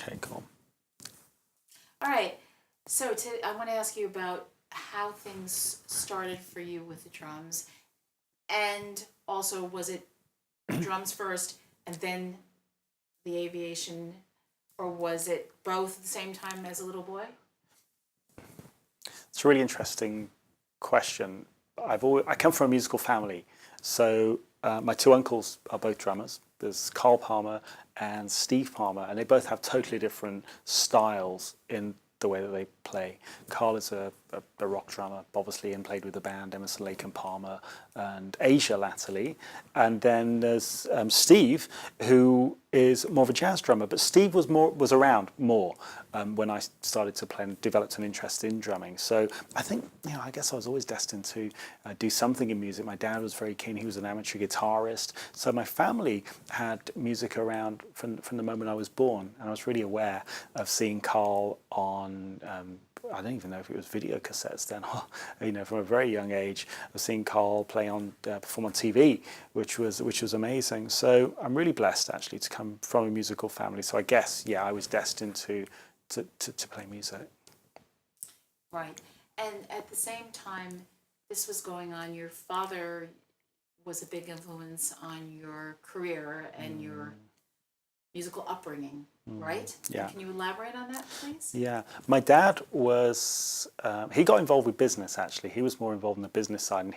Okay, cool. All right. So I want to ask you about how things started for you with the drums, and also was it drums first and then the aviation, or was it both at the same time as a little boy? It's a really interesting question. I come from a musical family, so my two uncles are both drummers. There's Carl Palmer and Steve Palmer, and they both have totally different styles in the way that they play. Carl is a rock drummer, obviously, and played with the band Emerson, Lake and Palmer and Asia latterly. And then there's Steve, who is more of a jazz drummer, but Steve was around more when I started to play and developed an interest in drumming. So I think, I guess I was always destined to do something in music. My dad was very keen. He was an amateur guitarist. So my family had music around from the moment I was born. And I was really aware of seeing Carl on, I don't even know if it was video cassettes then, from a very young age, of seeing Carl perform on TV, which was amazing. So I'm really blessed actually to come from a musical family. So I guess, I was destined to play music. Right. And at the same time this was going on, your father was a big influence on your career and your musical upbringing, right? Yeah. Can you elaborate on that, please? Yeah, my dad was, he got involved with business actually. He was more involved in the business side, and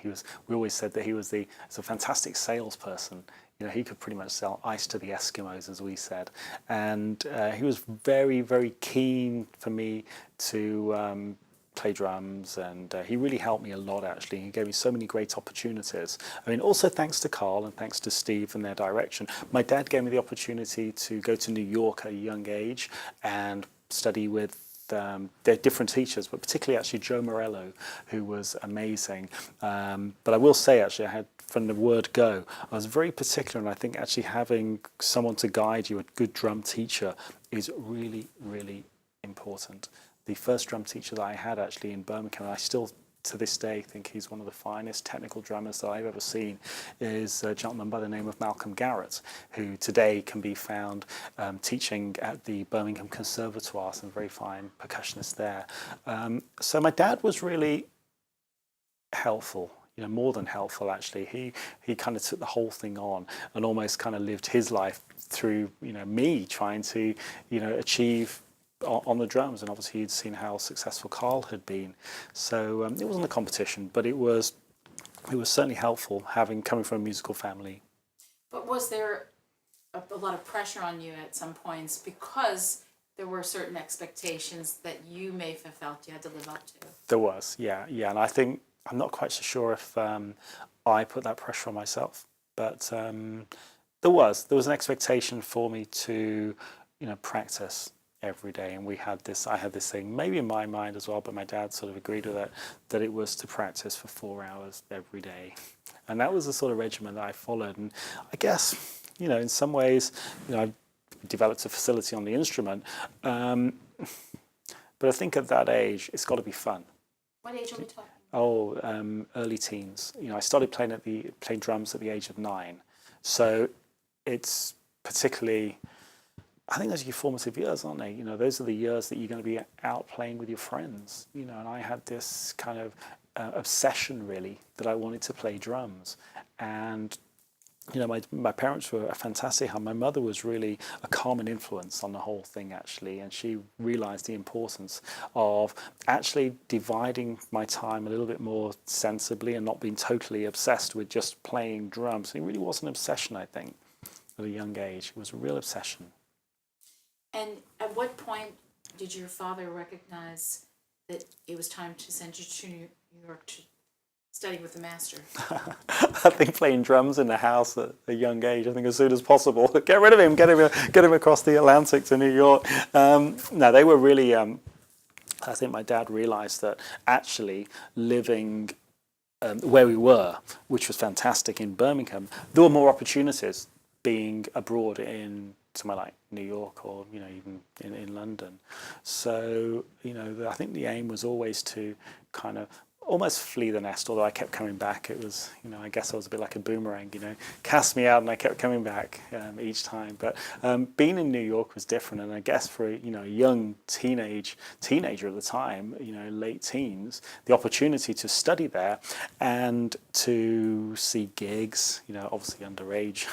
we always said that he was a fantastic salesperson. He could pretty much sell ice to the Eskimos, as we said. And he was very, very keen for me to play drums, and he really helped me a lot actually. He gave me so many great opportunities. I mean, also thanks to Carl and thanks to Steve and their direction. My dad gave me the opportunity to go to New York at a young age and study with their different teachers, but particularly actually Joe Morello, who was amazing. But I will say actually, I had, from the word go, I was very particular, and I think actually having someone to guide you, a good drum teacher, is really, really important. The first drum teacher that I had actually in Birmingham, and I still to this day think he's one of the finest technical drummers that I've ever seen, is a gentleman by the name of Malcolm Garrett, who today can be found teaching at the Birmingham Conservatoire, some very fine percussionists there. So my dad was really helpful, more than helpful actually. He kind of took the whole thing on and almost kind of lived his life through me trying to achieve on the drums, and obviously he'd seen how successful Carl had been. So it wasn't a competition, but it was certainly helpful coming from a musical family. But was there a lot of pressure on you at some points because there were certain expectations that you may have felt you had to live up to? There was, yeah, and I think I'm not quite so sure if I put that pressure on myself, but there was an expectation for me to practice every day, and I had this thing maybe in my mind as well, but my dad sort of agreed with it, that it was to practice for 4 hours every day, and that was the sort of regimen that I followed. And I guess in some ways I developed a facility on the instrument, but I think at that age it's got to be fun. What age are we talking? Early teens. I started playing drums at the age of 9, so it's particularly, I think those are your formative years, aren't they? Those are the years that you're going to be out playing with your friends. And I had this kind of obsession, really, that I wanted to play drums. And, my parents were fantastic. My mother was really a common influence on the whole thing, actually. And she realized the importance of actually dividing my time a little bit more sensibly and not being totally obsessed with just playing drums. It really was an obsession, I think, at a young age. It was a real obsession. And at what point did your father recognize that it was time to send you to New York to study with the master? I think playing drums in the house at a young age, I think as soon as possible. Get rid of him, get him across the Atlantic to New York. No, they were really, I think my dad realized that actually living where we were, which was fantastic in Birmingham, there were more opportunities being abroad in somewhere like New York or even in London. So I think the aim was always to kind of almost flee the nest, although I kept coming back. It was, I guess I was a bit like a boomerang, cast me out and I kept coming back each time. But being in New York was different, and I guess for a young teenager at the time, late teens, the opportunity to study there and to see gigs, obviously underage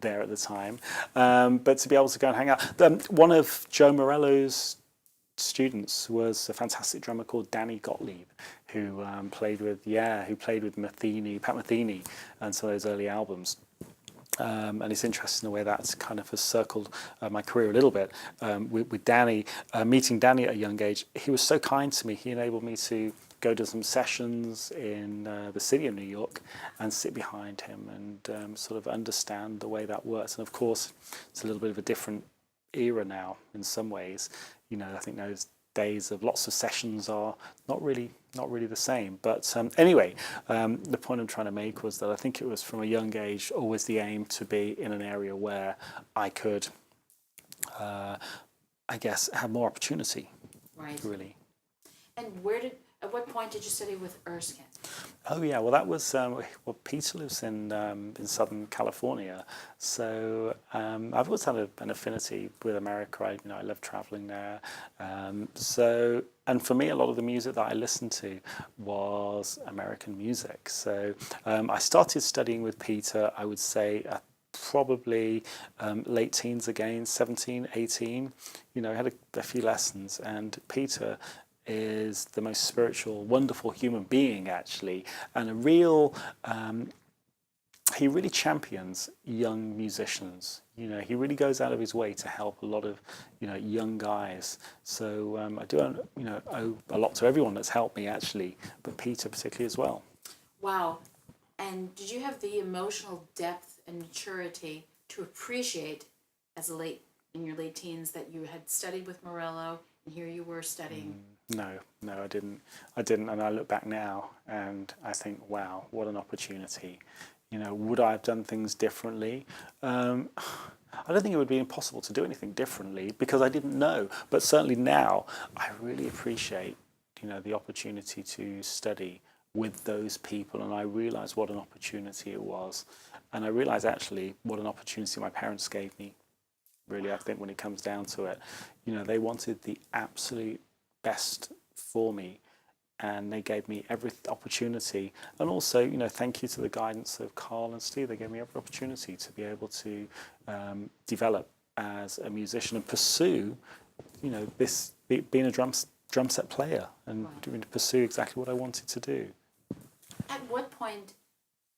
there at the time, but to be able to go and hang out. One of Joe Morello's students was a fantastic drummer called Danny Gottlieb, who played with Pat Metheny and some of those early albums. And it's interesting the way that's kind of has circled my career a little bit. With Danny, meeting Danny at a young age, he was so kind to me. He enabled me to go to some sessions in the city of New York and sit behind him and sort of understand the way that works. And of course, it's a little bit of a different era now in some ways. I think those days of lots of sessions are not really the same. But anyway, the point I'm trying to make was that I think it was from a young age always the aim to be in an area where I could, I guess, have more opportunity. Right. Really. And at what point did you study with Erskine? Oh yeah, well that was Peter lives in Southern California, so I've always had an affinity with America. I love traveling there. And for me, a lot of the music that I listened to was American music. So I started studying with Peter, I would say, probably late teens again, 17, 18. I had a few lessons, and Peter is the most spiritual, wonderful human being, actually, and he really champions young musicians. He really goes out of his way to help a lot of, young guys. So I do, owe a lot to everyone that's helped me, actually, but Peter particularly as well. Wow. And did you have the emotional depth and maturity to appreciate in your late teens that you had studied with Morello and here you were studying? No, I didn't, and I look back now and I think, wow, what an opportunity. Would I have done things differently? I don't think it would be impossible to do anything differently because I didn't know. But certainly now, I really appreciate, the opportunity to study with those people, and I realise what an opportunity it was, and I realise actually what an opportunity my parents gave me. Really, I think when it comes down to it, they wanted the absolute best for me, and they gave me every opportunity. And also, thank you to the guidance of Carl and Steve. They gave me every opportunity to be able to develop as a musician and pursue, this being a drum set player and pursue exactly what I wanted to do. At what point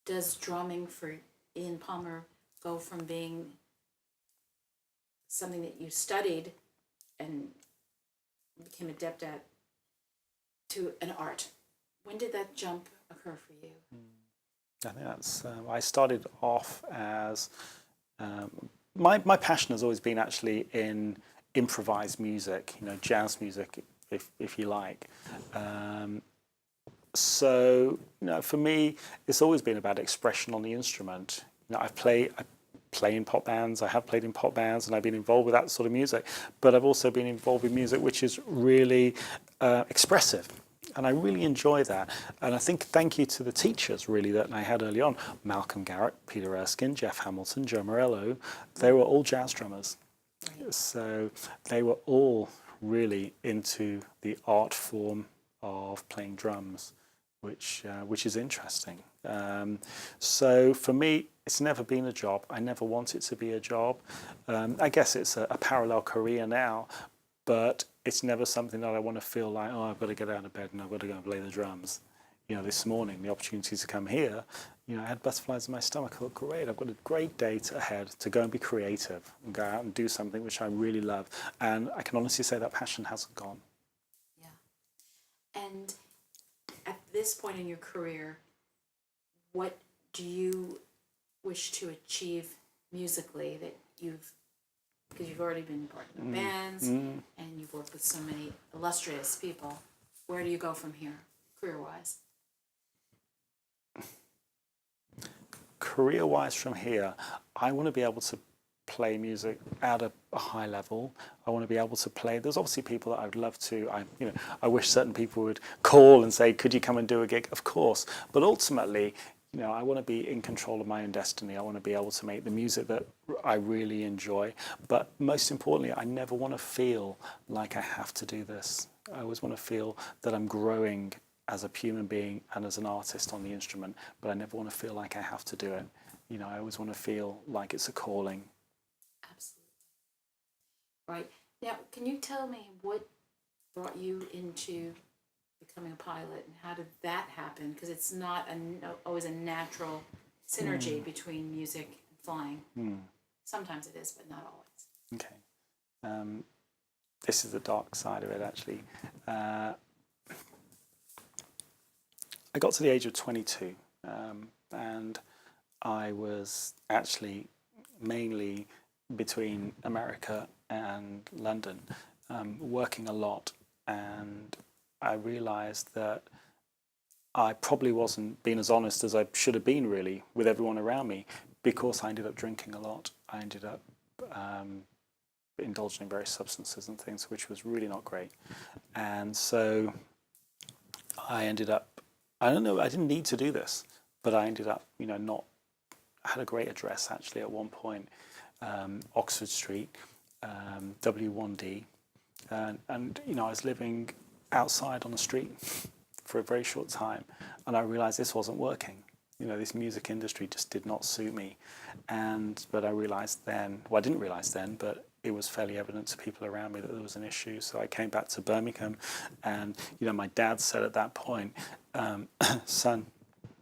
does drumming for Ian Palmer go from being something that you studied and became adept at to an art? When did that jump occur for you? I think that's, I started off as, my passion has always been actually in improvised music, jazz music, if you like. So, for me, it's always been about expression on the instrument. I play in pop bands, I have played in pop bands, and I've been involved with that sort of music, but I've also been involved with music which is really expressive, and I really enjoy that. And I think thank you to the teachers, really, that I had early on, Malcolm Garrett, Peter Erskine, Jeff Hamilton, Joe Morello, they were all jazz drummers. So they were all really into the art form of playing drums, which is interesting. So for me, it's never been a job. I never want it to be a job. I guess it's a parallel career now, but it's never something that I want to feel like, oh, I've got to get out of bed and I've got to go and play the drums. This morning, the opportunity to come here, I had butterflies in my stomach. I thought, great, I've got a great day ahead to go and be creative and go out and do something which I really love. And I can honestly say that passion hasn't gone. Yeah. And at this point in your career, what do you wish to achieve musically that because you've already been part of the bands and you've worked with so many illustrious people, where do you go from here, career-wise? Career-wise from here, I want to be able to play music at a high level. I want to be able to play. There's obviously people that I would love to. I wish certain people would call and say, "Could you come and do a gig?" Of course, but ultimately, I want to be in control of my own destiny. I want to be able to make the music that I really enjoy. But most importantly, I never want to feel like I have to do this. I always want to feel that I'm growing as a human being and as an artist on the instrument, but I never want to feel like I have to do it. I always want to feel like it's a calling. Absolutely. Right. Now, can you tell me what brought you into becoming a pilot, and how did that happen? Because it's not always a natural synergy between music and flying. Sometimes it is, but not always. Okay. This is the dark side of it, actually. I got to the age of 22, and I was actually mainly between America and London, working a lot, and I realised that I probably wasn't being as honest as I should have been, really, with everyone around me, because I ended up drinking a lot. I ended up indulging in various substances and things, which was really not great. And so I ended up, I don't know, I didn't need to do this, but I ended up, I had a great address actually at one point, Oxford Street, W1D, and I was living outside on the street for a very short time, and I realized this wasn't working. This music industry just did not suit me. But I realized then, well, I didn't realize then, but it was fairly evident to people around me that there was an issue. So I came back to Birmingham, and my dad said at that point, son,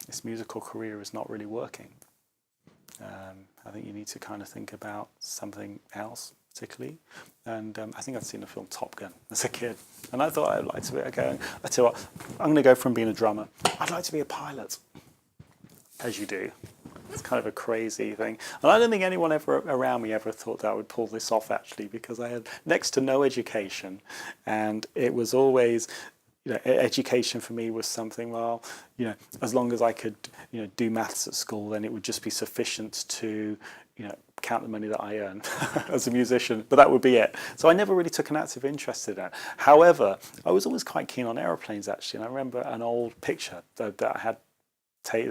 this musical career is not really working. I think you need to kind of think about something else, particularly. And I think I'd seen the film Top Gun as a kid, and I thought I'd like to be, okay, I tell you what, I'm going to go from being a drummer. I'd like to be a pilot, as you do. It's kind of a crazy thing. And I don't think anyone around me ever thought that I would pull this off, actually, because I had next to no education, and it was always, education for me was something, well, as long as I could, do maths at school, then it would just be sufficient to, count the money that I earn as a musician, but that would be it. So I never really took an active interest in that. However, I was always quite keen on aeroplanes, actually, and I remember an old picture that I had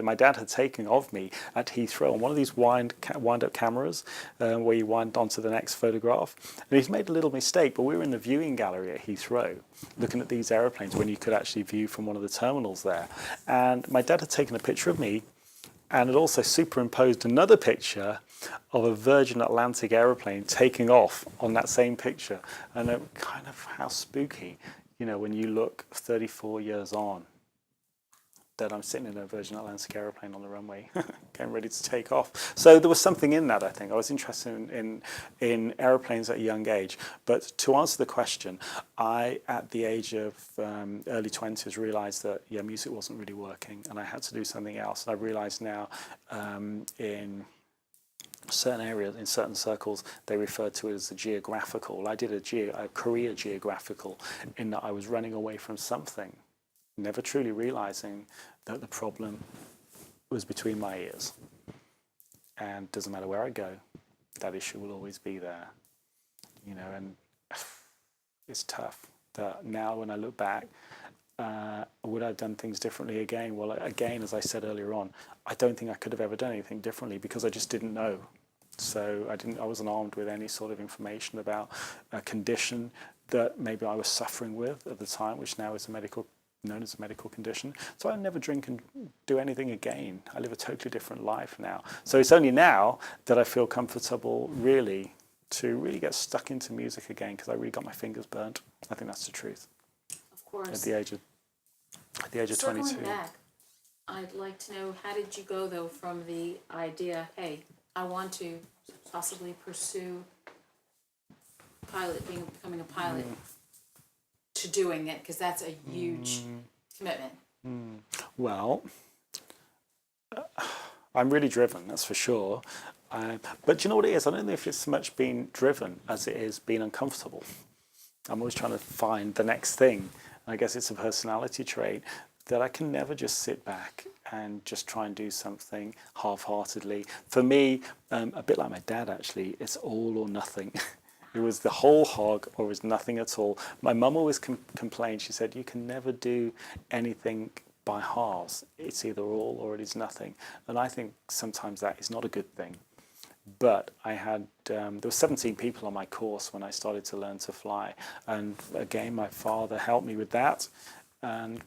my dad had taken of me at Heathrow on one of these wind-up cameras where you wind onto the next photograph. And he's made a little mistake, but we were in the viewing gallery at Heathrow looking at these aeroplanes when you could actually view from one of the terminals there. And my dad had taken a picture of me and had also superimposed another picture of a Virgin Atlantic aeroplane taking off on that same picture. And kind of how spooky, when you look 34 years on, that I'm sitting in a Virgin Atlantic aeroplane on the runway, getting ready to take off. So there was something in that, I think. I was interested in aeroplanes at a young age. But to answer the question, I, at the age of early 20s, realised that, music wasn't really working, and I had to do something else. And I realised now in certain areas, in certain circles, they referred to it as the geographical. I did a career geographical, in that I was running away from something, never truly realizing that the problem was between my ears. And doesn't matter where I go, that issue will always be there. And it's tough. That now when I look back, would I have done things differently again? Well, again, as I said earlier on, I don't think I could have ever done anything differently because I just didn't know. So I wasn't armed with any sort of information about a condition that maybe I was suffering with at the time, which now is known as a medical condition. So I never drink and do anything again. I live a totally different life now. So it's only now that I feel comfortable really to really get stuck into music again, because I really got my fingers burnt. I think that's the truth. Of course. At the age of 22. Circling back, I'd like to know, how did you go though from the idea, hey, I want to possibly pursue becoming a pilot, to doing it, because that's a huge commitment. Well, I'm really driven, that's for sure. But do you know what it is? I don't know if it's so much being driven as it is being uncomfortable. I'm always trying to find the next thing. I guess it's a personality trait that I can never just sit back and just try and do something half-heartedly. For me, a bit like my dad actually, it's all or nothing. It was the whole hog or it was nothing at all. My mum always complained, she said, you can never do anything by halves. It's either all or it is nothing. And I think sometimes that is not a good thing. But I had, there were 17 people on my course when I started to learn to fly. And again, my father helped me with that and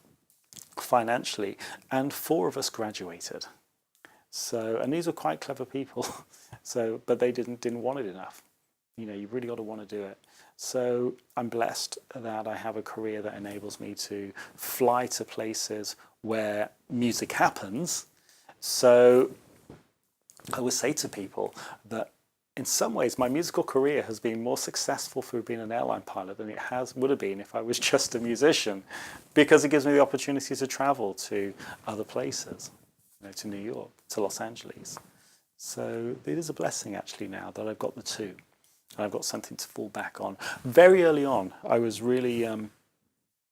financially. And 4 of us graduated. So, and these were quite clever people. So, but they didn't want it enough. You know, you really got to want to do it. So I'm blessed that I have a career that enables me to fly to places where music happens. So I would say to people that in some ways my musical career has been more successful through being an airline pilot than it would have been if I was just a musician, because it gives me the opportunity to travel to other places, you know, to New York, to Los Angeles. So it is a blessing actually now that I've got the two. And I've got something to fall back on. Very early on, I was really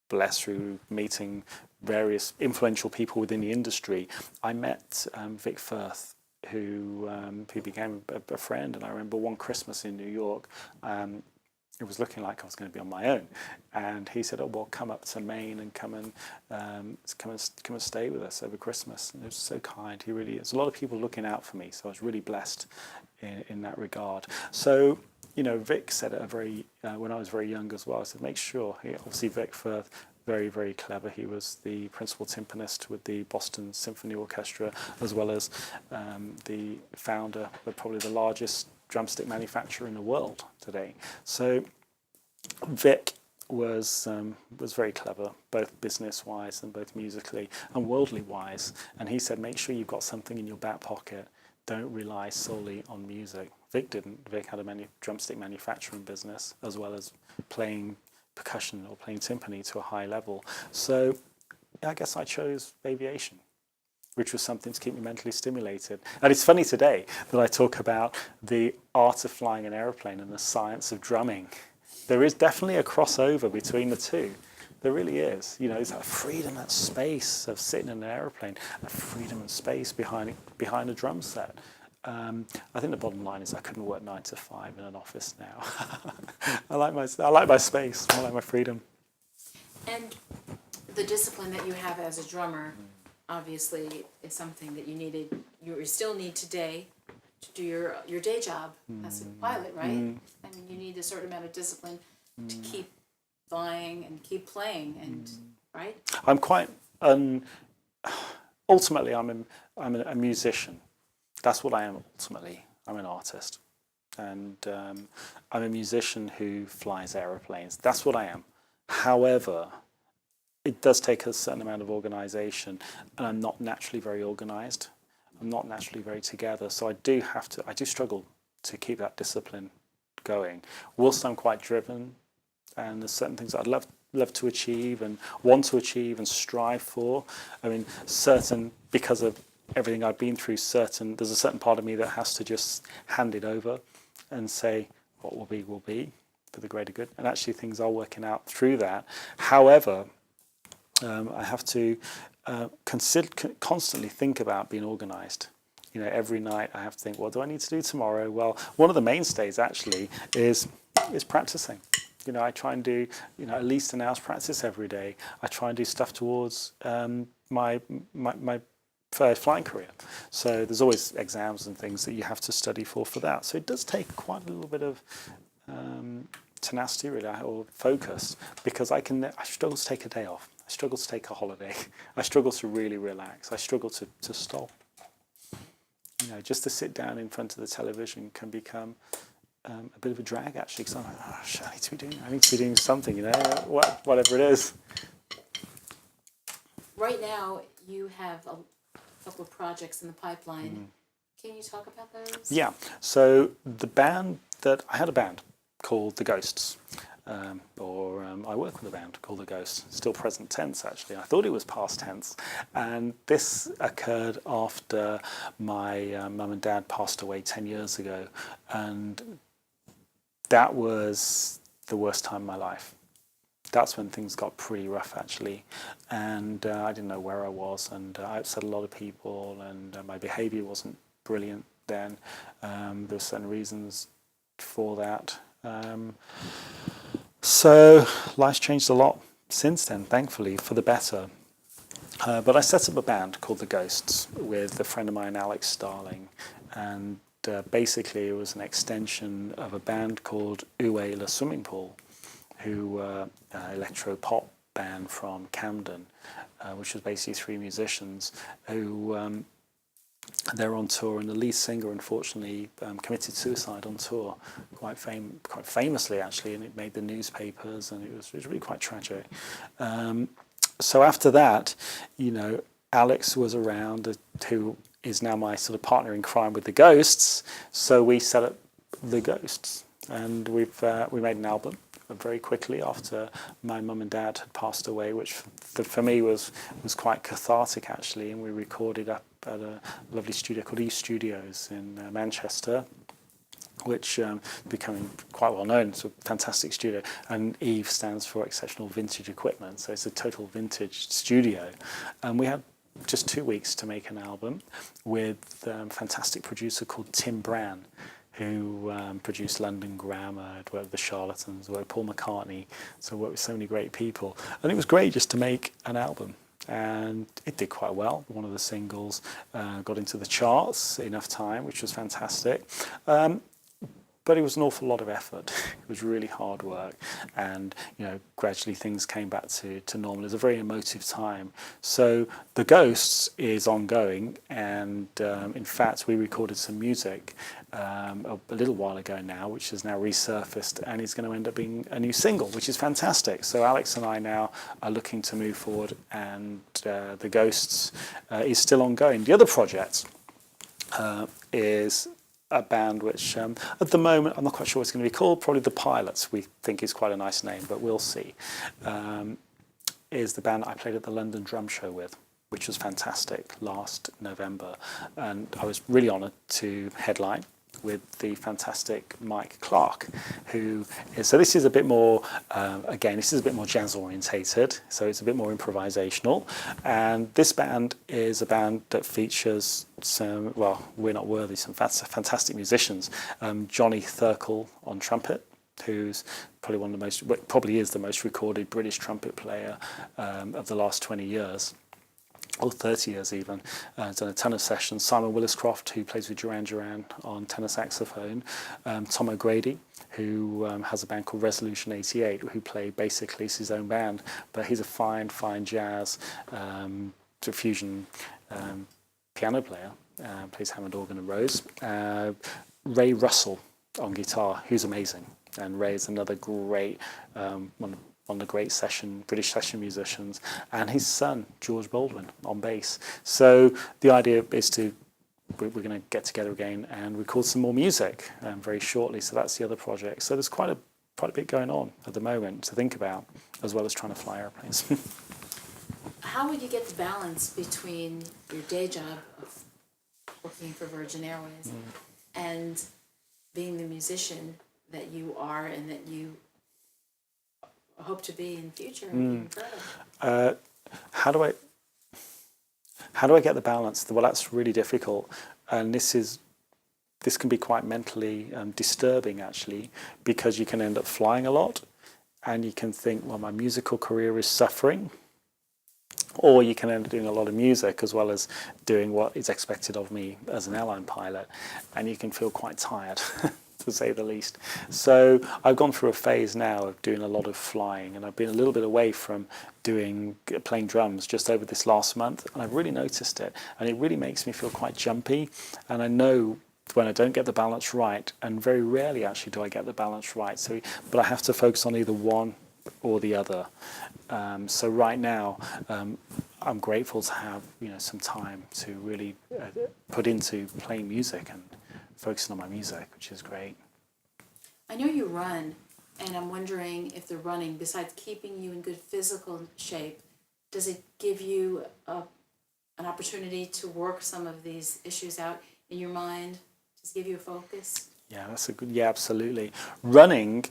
blessed through meeting various influential people within the industry. I met Vic Firth, who became a friend. And I remember one Christmas in New York, it was looking like I was going to be on my own. And he said, oh, well, come up to Maine and come and stay with us over Christmas. And it was so kind. He really is. A lot of people looking out for me. So I was really blessed in that regard. So, you know, Vic said it when I was very young as well. I said, make sure. Obviously, Vic Firth, very, very clever. He was the principal timpanist with the Boston Symphony Orchestra, as well as the founder of probably the largest drumstick manufacturer in the world today. So Vic was very clever, both business-wise and both musically and worldly-wise. And he said, make sure you've got something in your back pocket. Don't rely solely on music. Vic didn't. Vic had a drumstick manufacturing business as well as playing percussion or playing timpani to a high level. So I guess I chose aviation, which was something to keep me mentally stimulated. And it's funny today that I talk about the art of flying an aeroplane and the science of drumming. There is definitely a crossover between the two. There really is. You know, it's that freedom, that space of sitting in an aeroplane, that freedom and space behind a drum set. I think the bottom line is I couldn't work 9 to 5 in an office now. I like my space. I like my freedom. And the discipline that you have as a drummer, obviously, is something that you still need today to do your day job as a pilot, right? I mean, you need a certain amount of discipline to keep flying and keep playing, and right? I'm quite ultimately I'm a musician. That's what I am ultimately. I'm an artist, and I'm a musician who flies aeroplanes. That's what I am. However, it does take a certain amount of organisation, and I'm not naturally very organised. I'm not naturally very together, so I do struggle to keep that discipline going. Whilst I'm quite driven, and there's certain things I'd love to achieve and want to achieve and strive for. I mean, because of everything I've been through, there's a certain part of me that has to just hand it over and say, what will be for the greater good. And actually things are working out through that. However, I have to constantly think about being organised. You know, every night I have to think, what do I need to do tomorrow? Well, one of the mainstays actually is practicing. You know, I try and do, you know, at least an hour's practice every day. I try and do stuff towards my flying career. So there's always exams and things that you have to study for that. So it does take quite a little bit of tenacity, really, or focus, because I struggle to take a day off. I struggle to take a holiday. I struggle to really relax. I struggle to stop. You know, just to sit down in front of the television can become a bit of a drag, actually, because I'm like, oh, shit, I need to be doing something, you know, whatever it is. Right now, you have a couple of projects in the pipeline. Can you talk about those? Yeah. So I had a band called The Ghosts, I work with a band called The Ghosts, still present tense actually. I thought it was past tense, and this occurred after my mum and dad passed away 10 years ago, and that was the worst time of my life. that's when things got pretty rough actually, and I didn't know where I was, and I upset a lot of people, and my behaviour wasn't brilliant then. There were certain reasons for that. So life's changed a lot since then, thankfully, for the better. But I set up a band called The Ghosts with a friend of mine, Alex Starling, and basically it was an extension of a band called Uwe Le Swimming Pool, who were an electro-pop band from Camden, which was basically three musicians who they're on tour, and the lead singer unfortunately committed suicide on tour, quite famously actually, and it made the newspapers, and it was really quite tragic. So after that, you know, Alex was around, who is now my sort of partner in crime with the Ghosts. So we set up the Ghosts, and we made an album very quickly after my mum and dad had passed away, which for me was quite cathartic actually. And we recorded up at a lovely studio called eStudios in Manchester, which becoming quite well known. It's a fantastic studio, and Eve stands for Exceptional Vintage Equipment, so it's a total vintage studio. And we had just 2 weeks to make an album with a fantastic producer called Tim Bran, who produced London Grammar, worked with the Charlatans, worked with Paul McCartney, so worked with so many great people. And it was great just to make an album. And it did quite well. One of the singles got into the charts enough time, which was fantastic. But it was an awful lot of effort. It was really hard work, and you know, gradually things came back to normal. It was a very emotive time. So The Ghosts is ongoing, and in fact we recorded some music a little while ago now, which has now resurfaced and is going to end up being a new single, which is fantastic. So Alex and I now are looking to move forward, and The Ghosts is still ongoing. The other project is a band which at the moment I'm not quite sure what it's going to be called, probably The Pilots. We think is quite a nice name, but we'll see. Is the band I played at the London Drum Show with, which was fantastic last November, and I was really honoured to headline with the fantastic Mike Clark, who is, so this is a bit more, again, this is a bit more jazz orientated, so it's a bit more improvisational, and this band is a band that features some, well, we're not worthy, some fantastic musicians. Johnny Thurkel on trumpet, who's probably one of the most, probably is the most recorded British trumpet player of the last 20 years. Or 30 years even. Done a ton of sessions. Simon Williscroft, who plays with Duran Duran on tenor saxophone. Tom O'Grady, who has a band called Resolution 88, who play basically his own band, but he's a fine jazz fusion piano player. Plays Hammond organ and Rose. Ray Russell on guitar, who's amazing, and Ray is another great one of the great British session musicians, and his son, George Baldwin, on bass. So the idea is we're going to get together again and record some more music very shortly. So that's the other project. So there's quite a bit going on at the moment to think about, as well as trying to fly airplanes. How would you get the balance between your day job of working for Virgin Airways and being the musician that you are and that you hope to be in future and even further? How do I get the balance? Well, that's really difficult, and this can be quite mentally disturbing actually, because you can end up flying a lot, and you can think, well, my musical career is suffering, or you can end up doing a lot of music as well as doing what is expected of me as an airline pilot, and you can feel quite tired. To say the least. So I've gone through a phase now of doing a lot of flying, and I've been a little bit away from playing drums just over this last month, and I've really noticed it, and it really makes me feel quite jumpy, and I know when I don't get the balance right, and very rarely actually do I get the balance right, but I have to focus on either one or the other. So right now I'm grateful to have some time to really put into playing music and focusing on my music, which is great. I know you run, and I'm wondering if the running, besides keeping you in good physical shape, does it give you an opportunity to work some of these issues out in your mind? Does it give you a focus? Yeah, that's a good, yeah, absolutely. Running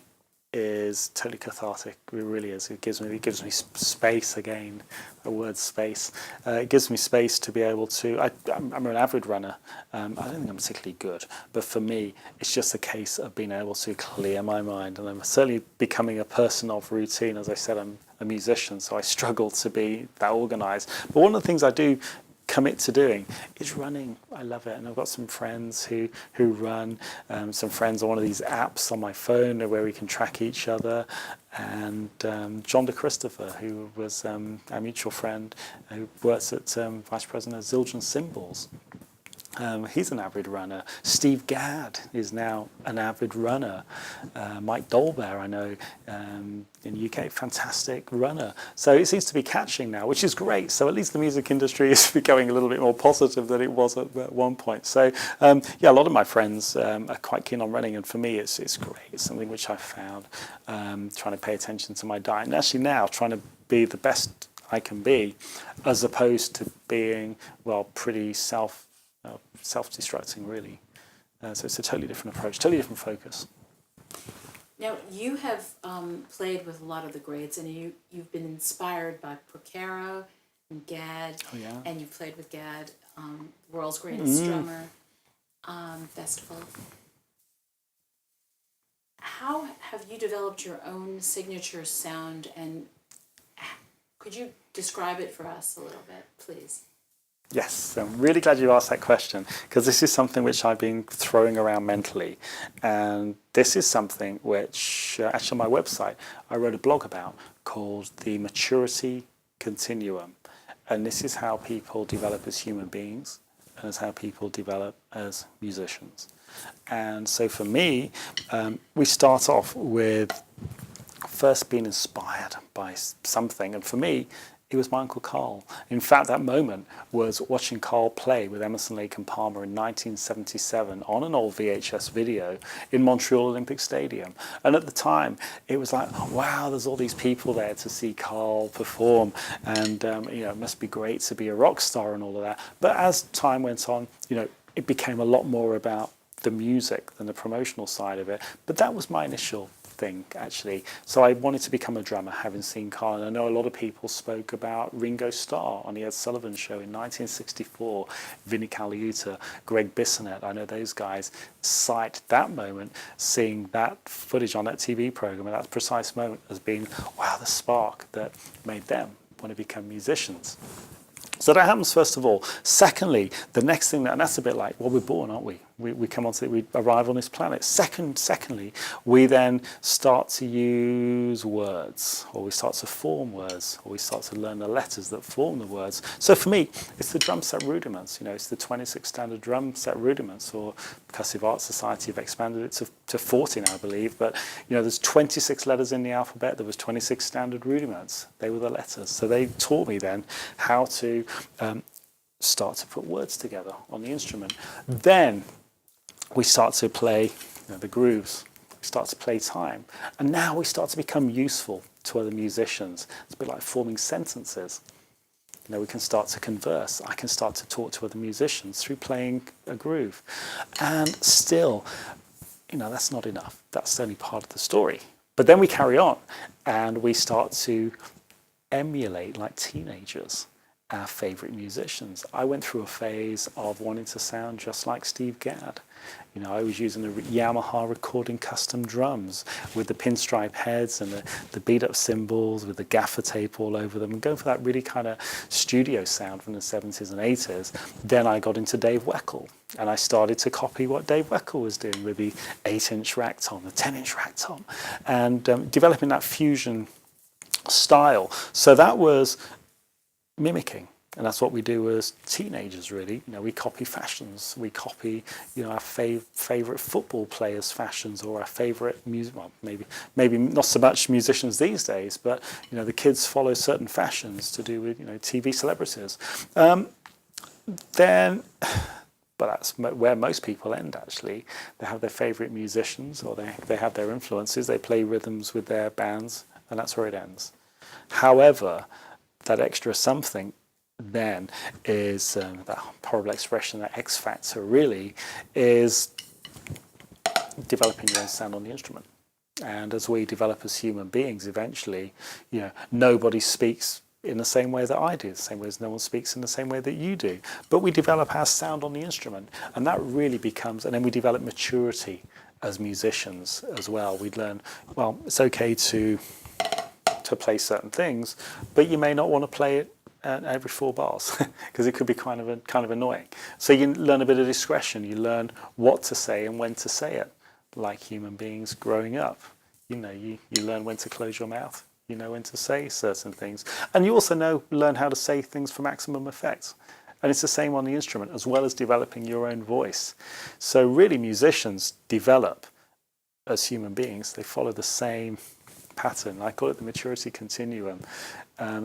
is totally cathartic. It really is. It gives me space again. The word space. It gives me space to be able to. I'm an avid runner. I don't think I'm particularly good, but for me, it's just a case of being able to clear my mind. And I'm certainly becoming a person of routine. As I said, I'm a musician, so I struggle to be that organised. But one of the things I do commit to doing is running. I love it, and I've got some friends who run. Some friends on one of these apps on my phone where we can track each other. And John de Christopher, who was our mutual friend, who works at Vice President of Zildjian Cymbals. He's an avid runner. Steve Gadd is now an avid runner. Mike Dolbear, I know, in the UK, fantastic runner. So it seems to be catching now, which is great. So at least the music industry is becoming a little bit more positive than it was at one point. So yeah, a lot of my friends are quite keen on running, and for me, it's great. It's something which I've found, trying to pay attention to my diet, and actually now trying to be the best I can be, as opposed to being, well, pretty self-destructing, really. So it's a totally different approach, totally different focus. Now, you have played with a lot of the greats, and you've been inspired by Porcaro and Gadd, Oh, yeah. and you've played with Gadd, World's Greatest Drummer Festival. How have you developed your own signature sound, and could you describe it for us a little bit, please? Yes, I'm really glad you asked that question, because this is something which I've been throwing around mentally, and this is something which actually on my website I wrote a blog about called the Maturity Continuum, and this is how people develop as human beings and as how people develop as musicians. And so for me, we start off with first being inspired by something, and for me, it was my Uncle Carl. In fact, that moment was watching Carl play with Emerson, Lake and Palmer in 1977 on an old VHS video in Montreal Olympic Stadium. And at the time, it was like, oh, wow, there's all these people there to see Carl perform, and it must be great to be a rock star and all of that. But as time went on, it became a lot more about the music than the promotional side of it. But that was my initial thing, actually. So I wanted to become a drummer, having seen Carl. And I know a lot of people spoke about Ringo Starr on the Ed Sullivan Show in 1964, Vinnie Colaiuta, Greg Bissonette. I know those guys cite that moment, seeing that footage on that TV program at that precise moment as being, wow, the spark that made them want to become musicians. So that happens first of all. Secondly, the next thing, and that's a bit like, well, we're born, aren't we? We come onto it, we arrive on this planet. Secondly, we then start to use words, or we start to form words, or we start to learn the letters that form the words. So for me, it's the drum set rudiments. It's the 26 standard drum set rudiments, or Percussive Arts Society have expanded it to 40 now, I believe. But there's 26 letters in the alphabet. There was 26 standard rudiments. They were the letters. So they taught me then how to start to put words together on the instrument. Then we start to play the grooves, we start to play time, and now we start to become useful to other musicians. It's a bit like forming sentences. We can start to converse. I can start to talk to other musicians through playing a groove. And still, that's not enough. That's only part of the story. But then we carry on and we start to emulate, like teenagers, our favourite musicians. I went through a phase of wanting to sound just like Steve Gadd. I was using the Yamaha recording custom drums with the pinstripe heads and the beat-up cymbals with the gaffer tape all over them, and going for that really kind of studio sound from the 70s and 80s. Then I got into Dave Weckl, and I started to copy what Dave Weckl was doing with the 8-inch rack tom, the 10-inch rack tom, and developing that fusion style. So that was mimicking. And that's what we do as teenagers, really. We copy fashions. We copy, our favourite football players' fashions, or our favourite music. Well, maybe not so much musicians these days, but the kids follow certain fashions to do with TV celebrities. But that's where most people end. Actually, they have their favourite musicians, or they have their influences. They play rhythms with their bands, and that's where it ends. However, that extra something then is that horrible expression, that X factor really is developing your own sound on the instrument. And as we develop as human beings, eventually, nobody speaks in the same way that I do, the same way as no one speaks in the same way that you do. But we develop our sound on the instrument, and that really becomes, and then we develop maturity as musicians as well. We learn, well, it's okay to play certain things, but you may not want to play it every 4 bars because it could be kind of annoying. So you learn a bit of discretion. You learn what to say and when to say it, like human beings growing up. You learn when to close your mouth. You know when to say certain things, and you also learn how to say things for maximum effect. And it's the same on the instrument, as well as developing your own voice. So really, musicians develop as human beings. They follow the same pattern. I call it the maturity continuum.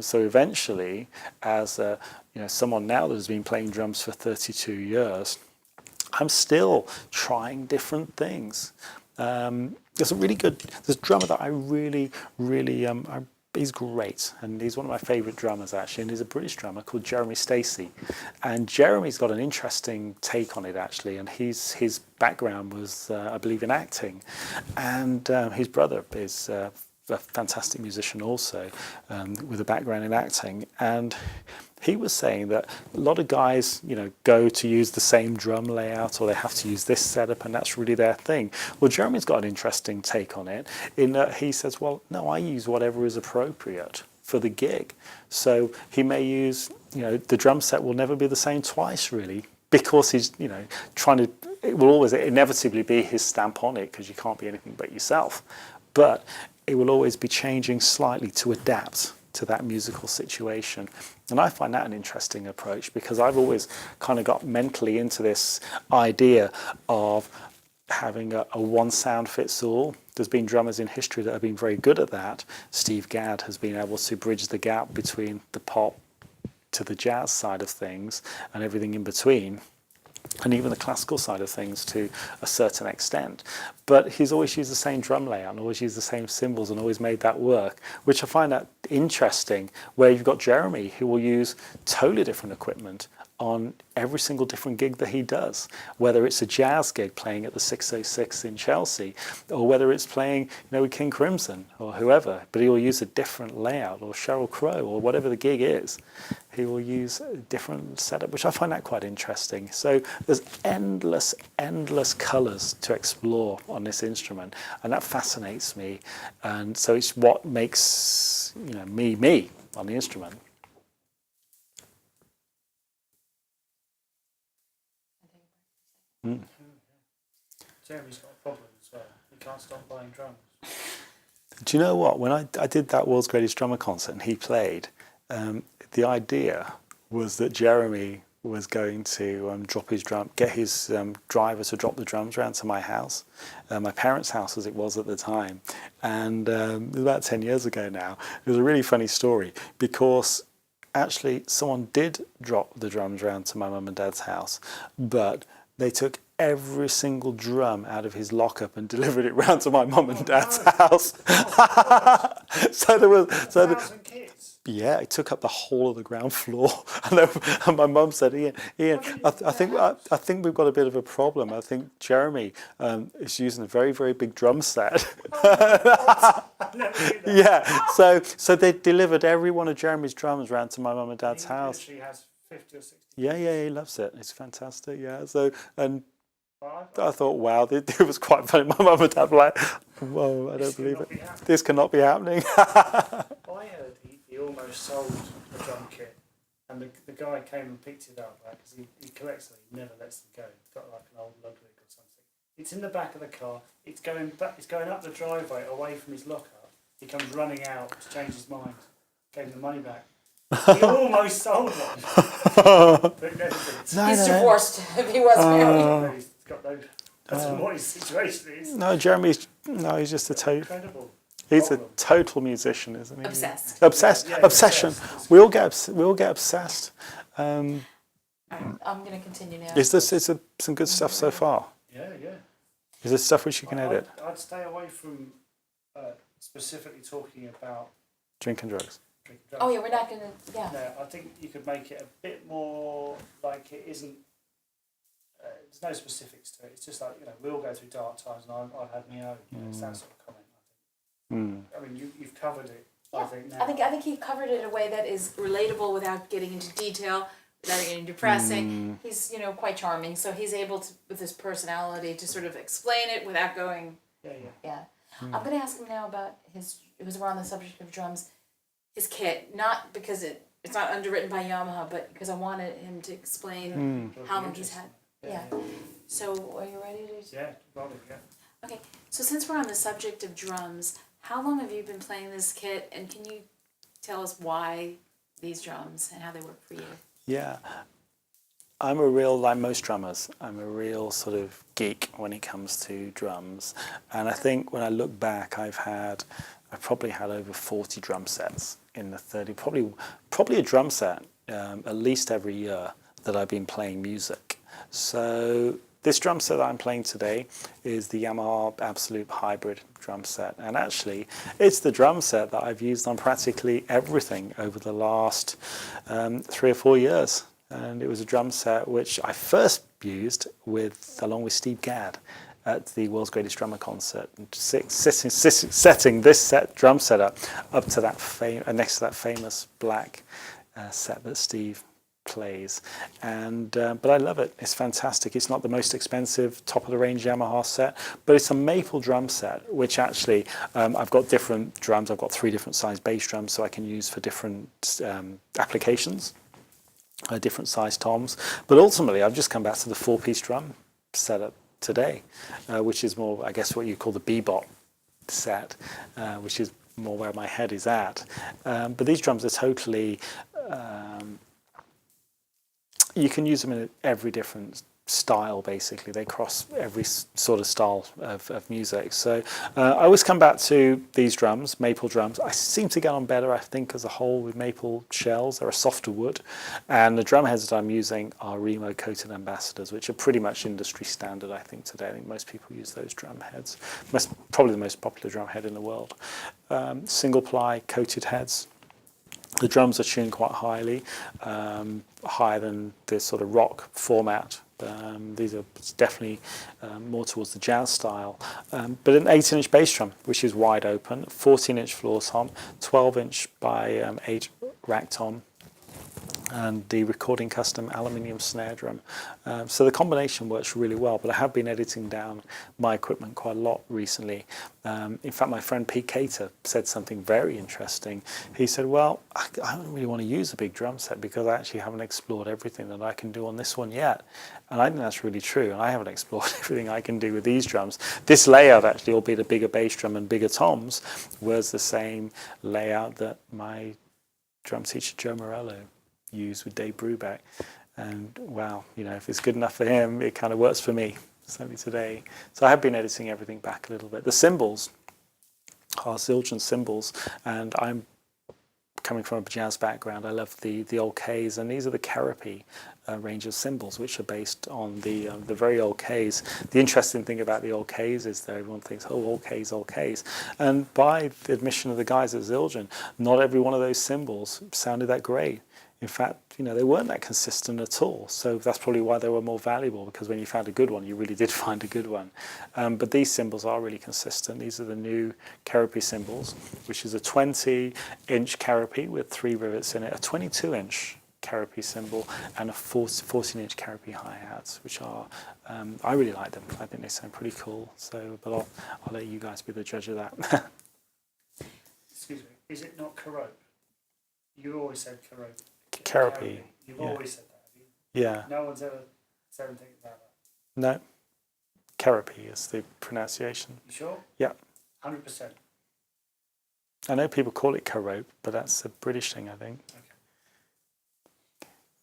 So eventually, as someone now that has been playing drums for 32 years, I'm still trying different things. There's a drummer that I really, he's great, and he's one of my favourite drummers actually, and he's a British drummer called Jeremy Stacey. And Jeremy's got an interesting take on it actually, and his background was, I believe, in acting, and his brother is a fantastic musician also, with a background in acting, and he was saying that a lot of guys, go to use the same drum layout, or they have to use this setup, and that's really their thing. Well, Jeremy's got an interesting take on it, in that he says, well, no, I use whatever is appropriate for the gig. So he may use, the drum set will never be the same twice, really, because he's, trying to, it will always inevitably be his stamp on it, because you can't be anything but yourself. But it will always be changing slightly to adapt to that musical situation. And I find that an interesting approach, because I've always kind of got mentally into this idea of having a one sound fits all. There's been drummers in history that have been very good at that. Steve Gadd has been able to bridge the gap between the pop to the jazz side of things and everything in between, and even the classical side of things to a certain extent. But he's always used the same drum layout and always used the same cymbals and always made that work, which I find that interesting, where you've got Jeremy who will use totally different equipment on every single different gig that he does, whether it's a jazz gig playing at the 606 in Chelsea, or whether it's playing with King Crimson or whoever, but he will use a different layout, or Sheryl Crow, or whatever the gig is. He will use a different setup, which I find that quite interesting. So there's endless colours to explore on this instrument, and that fascinates me. And so it's what makes me on the instrument. Jeremy's got a problem as well. He can't stop playing drums. Do you know what? When I did that World's Greatest Drummer concert and he played, the idea was that Jeremy was going to drop his drum, get his driver to drop the drums around to my house, my parents' house as it was at the time. And it was about 10 years ago now. It was a really funny story, because actually someone did drop the drums around to my mum and dad's house, but they took every single drum out of his lockup and delivered it round to my mum and dad's house. So there was, kids. Yeah, it took up the whole of the ground floor. And my mum said, Ian, I think we've got a bit of a problem. I think Jeremy is using a very, very big drum set. Yeah, so they delivered every one of Jeremy's drums round to my mum and dad's house. He has 50 or 60. Yeah, he loves it. It's fantastic. Yeah, so and I thought, wow, it was quite funny. My mum and dad were like, whoa, I don't believe it. This cannot be happening. I heard he almost sold the drum kit, and the guy came and picked it up, right? Because he collects them, he never lets them go. He's got like an old Ludwig or something. It's in the back of the car. It's going back. It's going up the driveway away from his lockup. He comes running out to change his mind. Gave him the money back. He almost sold one. But never did. He's divorced if he was married. He's got no. That's what his situation is. No, he's just a total. Incredible. He's a total musician, isn't he? Obsessed. Obsession. Obsessed. We all get obsessed. Alright, I'm going to continue now. Is some good stuff so far? Yeah. Is there stuff which you can edit? I'd stay away from specifically talking about Drinking drugs. drinking drugs. Oh yeah, we're not going to, yeah. No, I think you could make it a bit more like it isn't. There's no specifics to it. It's just like we all go through dark times, and I've had my own. It's that sort of comment. I I mean, you've covered it. I think now. I think he covered it in a way that is relatable without getting into detail, without getting depressing. He's quite charming, so he's able to, with his personality, to sort of explain it without going. Yeah. I'm going to ask him now about because we're on the subject of drums, his kit. Not because it's not underwritten by Yamaha, but because I wanted him to explain how long he's had. Yeah. So are you ready to? Yeah, probably. Yeah. Okay. So since we're on the subject of drums, how long have you been playing this kit, and can you tell us why these drums and how they work for you? Yeah. I'm a real, like most drummers, I'm a real sort of geek when it comes to drums. And I think when I look back, I've probably had over 40 drum sets in the 30, probably a drum set at least every year that I've been playing music. So this drum set that I'm playing today is the Yamaha Absolute Hybrid drum set. And actually, it's the drum set that I've used on practically everything over the last 3 or 4 years. And it was a drum set which I first used along with Steve Gadd at the World's Greatest Drummer concert, setting this drum set up to that next to that famous black set that Steve plays. And but I love it. It's fantastic. It's not the most expensive top of the range Yamaha set, but it's a maple drum set, which actually I've got different drums. I've got 3 different size bass drums, so I can use for different applications. Different size toms, but ultimately I've just come back to the 4-piece drum setup today, which is more, I guess, what you call the bebop set, which is more where my head is at. But these drums are totally, you can use them in every different style, basically. They cross every sort of style of music. So I always come back to these drums, maple drums. I seem to get on better, I think, as a whole with maple shells. They're a softer wood. And the drum heads that I'm using are Remo coated ambassadors, which are pretty much industry standard, I think, today. I think most people use those drum heads. Probably the most popular drum head in the world. Single ply coated heads. The drums are tuned quite highly, higher than this sort of rock format. These are definitely more towards the jazz style. But an 18-inch bass drum, which is wide open, 14-inch floor tom, 12-inch by 8 rack tom, and the recording custom aluminium snare drum. So the combination works really well, but I have been editing down my equipment quite a lot recently. In fact, my friend Pete Cater said something very interesting. He said, well, I don't really want to use a big drum set because I actually haven't explored everything that I can do on this one yet. And I think that's really true, and I haven't explored everything I can do with these drums. This layout, actually, albeit a bigger bass drum and bigger toms, was the same layout that my drum teacher Joe Morello used with Dave Brubeck. And wow, if it's good enough for him, it kind of works for me, certainly today. So I have been editing everything back a little bit. The cymbals are Zildjian cymbals, and I'm coming from a jazz background. I love the old Ks, and these are the Kerepi range of cymbals, which are based on the very old Ks. The interesting thing about the old Ks is that everyone thinks, oh, old Ks, old Ks. And by the admission of the guys at Zildjian, not every one of those cymbals sounded that great. In fact, they weren't that consistent at all. So that's probably why they were more valuable, because when you found a good one, you really did find a good one. But these cymbals are really consistent. These are the new Kerepi cymbals, which is a 20-inch Kerepi with 3 rivets in it, a 22-inch Kerepi cymbal, and a 14-inch Kerepi hi-hats, which are, I really like them. I think they sound pretty cool. So, but I'll let you guys be the judge of that. Excuse me, is it not Kerope? You always said Kerope. Kerepi. You've Yeah. always said that, have you? Yeah. No one's ever said anything about that. No. Kerepi is the pronunciation. You sure? Yeah. 100%. I know people call it Kerope, but that's a British thing, I think.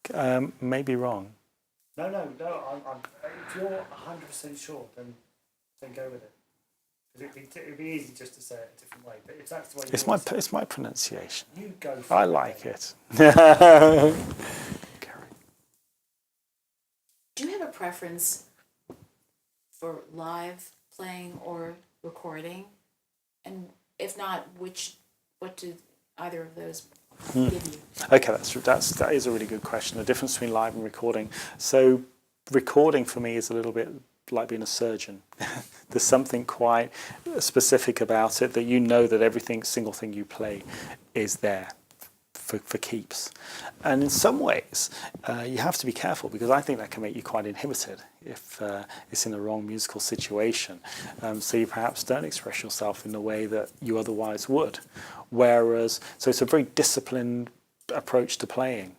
Okay. Maybe wrong. No. If you're 100% sure, then go with it. Because it'd be easy just to say it a different way. But if that's the way It's my pronunciation. you go for I it. like it. Do you have a preference for live playing or recording? And if not, what do either of those give you? Okay, that is a really good question. The difference between live and recording. So recording for me is a little bit, like being a surgeon. There's something quite specific about it that you know that every single thing you play is there for keeps. And in some ways, you have to be careful, because I think that can make you quite inhibited if it's in the wrong musical situation. So you perhaps don't express yourself in the way that you otherwise would. Whereas, so it's a very disciplined approach to playing.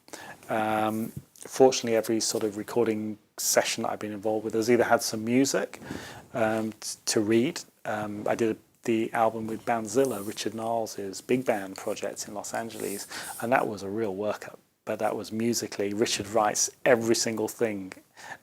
Fortunately, every sort of recording session that I've been involved with has either had some music to read. I did the album with Bandzilla, Richard Niles' big band project in Los Angeles, and that was a real workup. But that was musically, Richard writes every single thing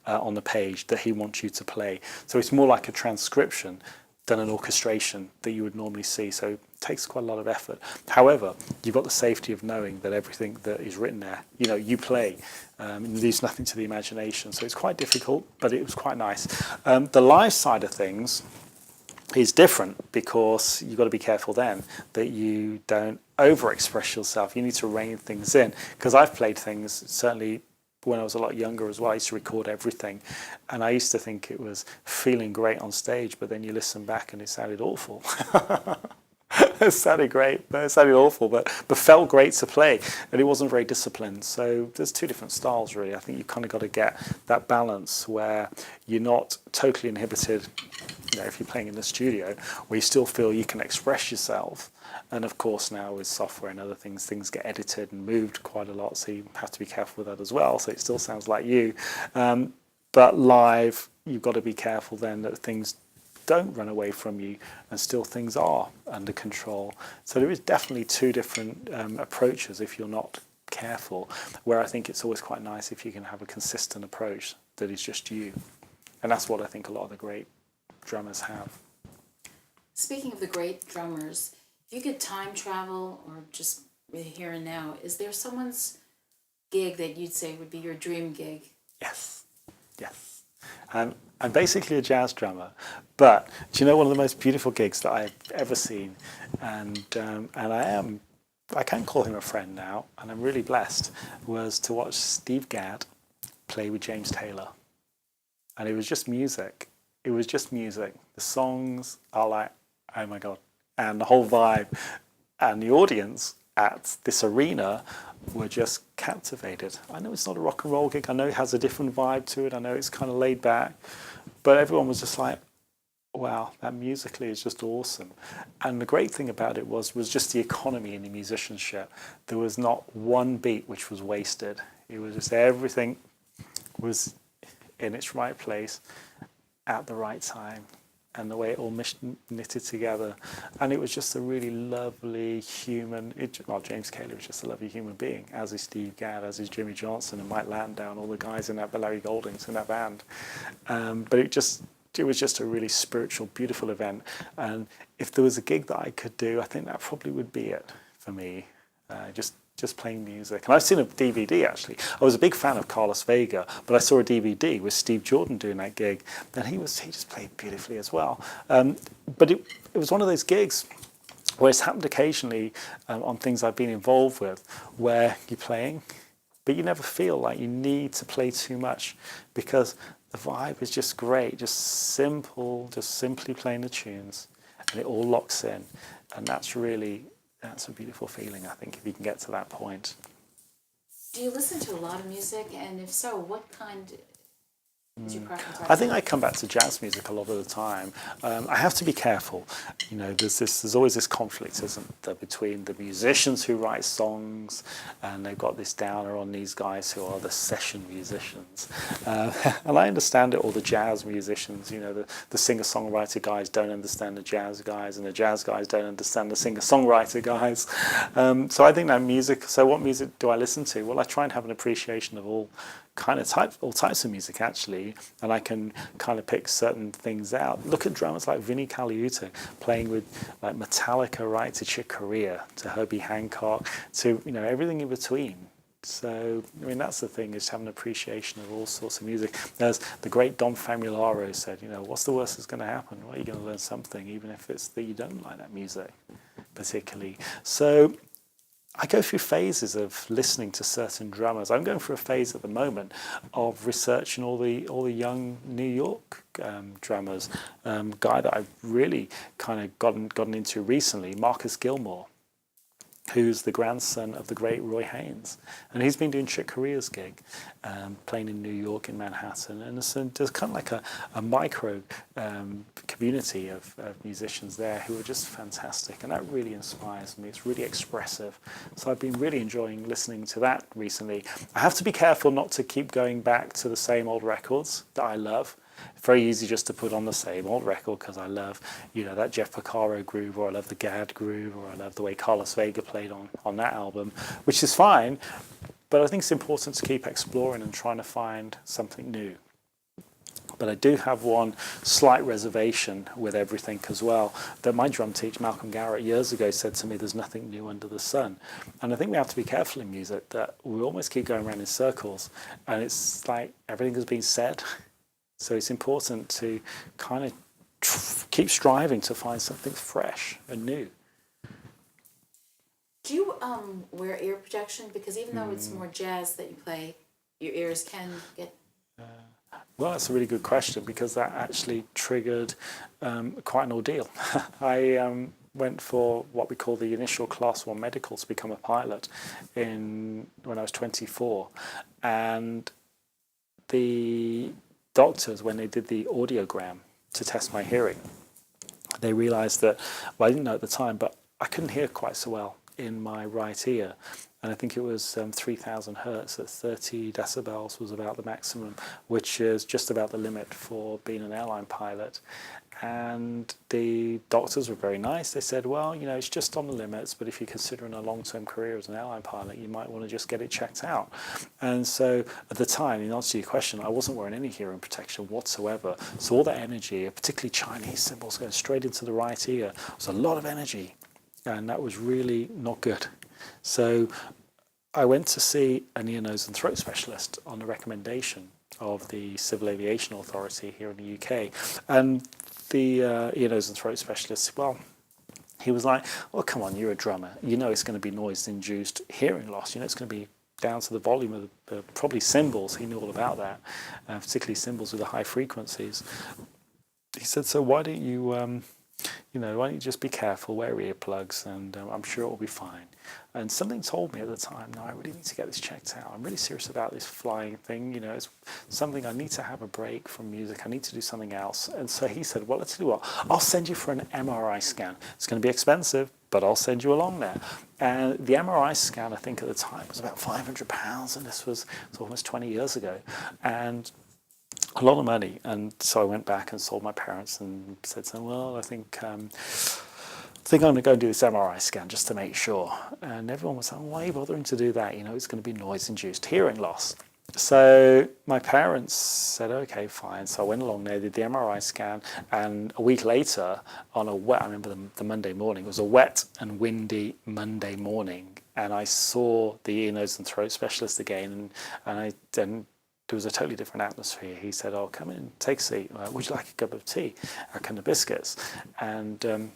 on the page that he wants you to play. So it's more like a transcription than an orchestration that you would normally see. So it takes quite a lot of effort. However, you've got the safety of knowing that everything that is written there, you play. It leaves nothing to the imagination. So it's quite difficult, but it was quite nice. The live side of things is different, because you've got to be careful then that you don't overexpress yourself. You need to rein things in, because I've played things, certainly when I was a lot younger as well, I used to record everything, and I used to think it was feeling great on stage, but then you listen back and it sounded awful. It sounded great, but it sounded awful, but felt great to play, and it wasn't very disciplined. So there's two different styles, really. I think you kind of got to get that balance where you're not totally inhibited, if you're playing in the studio, where you still feel you can express yourself. And of course now with software and other things get edited and moved quite a lot, so you have to be careful with that as well, so it still sounds like you. But live, you've got to be careful then that things don't run away from you, and still things are under control. So there is definitely two different approaches if you're not careful, where I think it's always quite nice if you can have a consistent approach that is just you. And that's what I think a lot of the great drummers have. Speaking of the great drummers, if you could time travel, or just here and now, is there someone's gig that you'd say would be your dream gig? Yes. I'm basically a jazz drummer, but do you know one of the most beautiful gigs that I've ever seen? And I can call him a friend now, and I'm really blessed, was to watch Steve Gadd play with James Taylor. And it was just music. It was just music. The songs are like, oh my God. And the whole vibe. And the audience at this arena were just captivated. I know it's not a rock and roll gig. I know it has a different vibe to it. I know it's kind of laid back. But everyone was just like, wow, that musically is just awesome. And the great thing about it was just the economy and the musicianship. There was not one beat which was wasted. It was just everything was in its right place at the right time, and the way it all knitted together. And it was just a really lovely human, James Taylor was just a lovely human being, as is Steve Gadd, as is Jimmy Johnson and Mike Landau, and all the guys in that, Larry Goldings in that band. But it was just a really spiritual, beautiful event. And if there was a gig that I could do, I think that probably would be it for me. Just playing music. And I've seen a DVD, actually. I was a big fan of Carlos Vega, but I saw a DVD with Steve Jordan doing that gig, and he just played beautifully as well. But it was one of those gigs where it's happened occasionally on things I've been involved with, where you're playing, but you never feel like you need to play too much, because the vibe is just great, just simply playing the tunes, and it all locks in. And that's a beautiful feeling, I think, if you can get to that point. Do you listen to a lot of music? And if so, what kind is your preference? I think I come back to jazz music a lot of the time. I have to be careful. There's always this conflict, isn't there, between the musicians who write songs, and they've got this downer on these guys who are the session musicians. And I understand it, all the jazz musicians, the singer-songwriter guys don't understand the jazz guys, and the jazz guys don't understand the singer-songwriter guys. So I think that music, so what music do I listen to? Well, I try and have an appreciation of all types of music, actually, and I can kind of pick certain things out. Look at drummers like Vinnie Colaiuta playing with like Metallica, right, to Chick Corea, to Herbie Hancock, to everything in between. So that's the thing, is to have an appreciation of all sorts of music. As the great Dom Famularo said, what's the worst that's going to happen? Well, you're going to learn something, even if it's that you don't like that music particularly. So I go through phases of listening to certain drummers. I'm going through a phase at the moment of researching all the young New York drummers. Guy that I've really kind of gotten into recently, Marcus Gilmore, who's the grandson of the great Roy Haynes. And he's been doing Chick Corea's gig, playing in New York, in Manhattan. And there's kind of like a micro community of musicians there who are just fantastic. And that really inspires me. It's really expressive. So I've been really enjoying listening to that recently. I have to be careful not to keep going back to the same old records that I love. Very easy just to put on the same old record because I love, that Jeff Porcaro groove, or I love the Gadd groove, or I love the way Carlos Vega played on that album, which is fine. But I think it's important to keep exploring and trying to find something new. But I do have one slight reservation with everything as well, that my drum teacher, Malcolm Garrett, years ago said to me, there's nothing new under the sun. And I think we have to be careful in music that we almost keep going around in circles. And it's like everything has been said. So it's important to kind of keep striving to find something fresh and new. Do you wear ear protection? Because even though it's more jazz that you play, your ears can get... Well, that's a really good question, because that actually triggered quite an ordeal. I went for what we call the initial Class 1 medical to become a pilot when I was 24. And the doctors, when they did the audiogram to test my hearing, they realized that, well, I didn't know at the time, but I couldn't hear quite so well in my right ear. And I think it was 3,000 hertz at 30 decibels was about the maximum, which is just about the limit for being an airline pilot. And the doctors were very nice. They said, well, it's just on the limits, but if you're considering a long-term career as an airline pilot, you might want to just get it checked out. And so at the time, in answer to your question, I wasn't wearing any hearing protection whatsoever. So all that energy, particularly Chinese cymbals going straight into the right ear, was a lot of energy. And that was really not good. So I went to see an ear, nose and throat specialist on the recommendation of the Civil Aviation Authority here in the UK. And the ear, nose and throat specialist, well, he was like, oh, come on, you're a drummer. It's going to be noise-induced hearing loss. It's going to be down to the volume of the probably cymbals. He knew all about that, particularly cymbals with the high frequencies. He said, so why don't you, why don't you just be careful, wear earplugs, and I'm sure it will be fine. And something told me at the time, no, I really need to get this checked out. I'm really serious about this flying thing. It's something I need to have a break from music. I need to do something else. And so he said, well, let's do what? I'll send you for an MRI scan. It's going to be expensive, but I'll send you along there. And the MRI scan, I think at the time, was about £500, and this was almost 20 years ago. And a lot of money. And so I went back and told my parents and said to them, well, I think I'm going to go and do this MRI scan just to make sure. And everyone was like, why are you bothering to do that? It's going to be noise-induced hearing loss. So my parents said, okay, fine. So I went along there, did the MRI scan, and a week later, on a wet, I remember the Monday morning, it was a wet and windy Monday morning, and I saw the ear, nose and throat specialist again, and there was a totally different atmosphere. He said, oh, come in, take a seat. Would you like a cup of tea? A kind of biscuits? And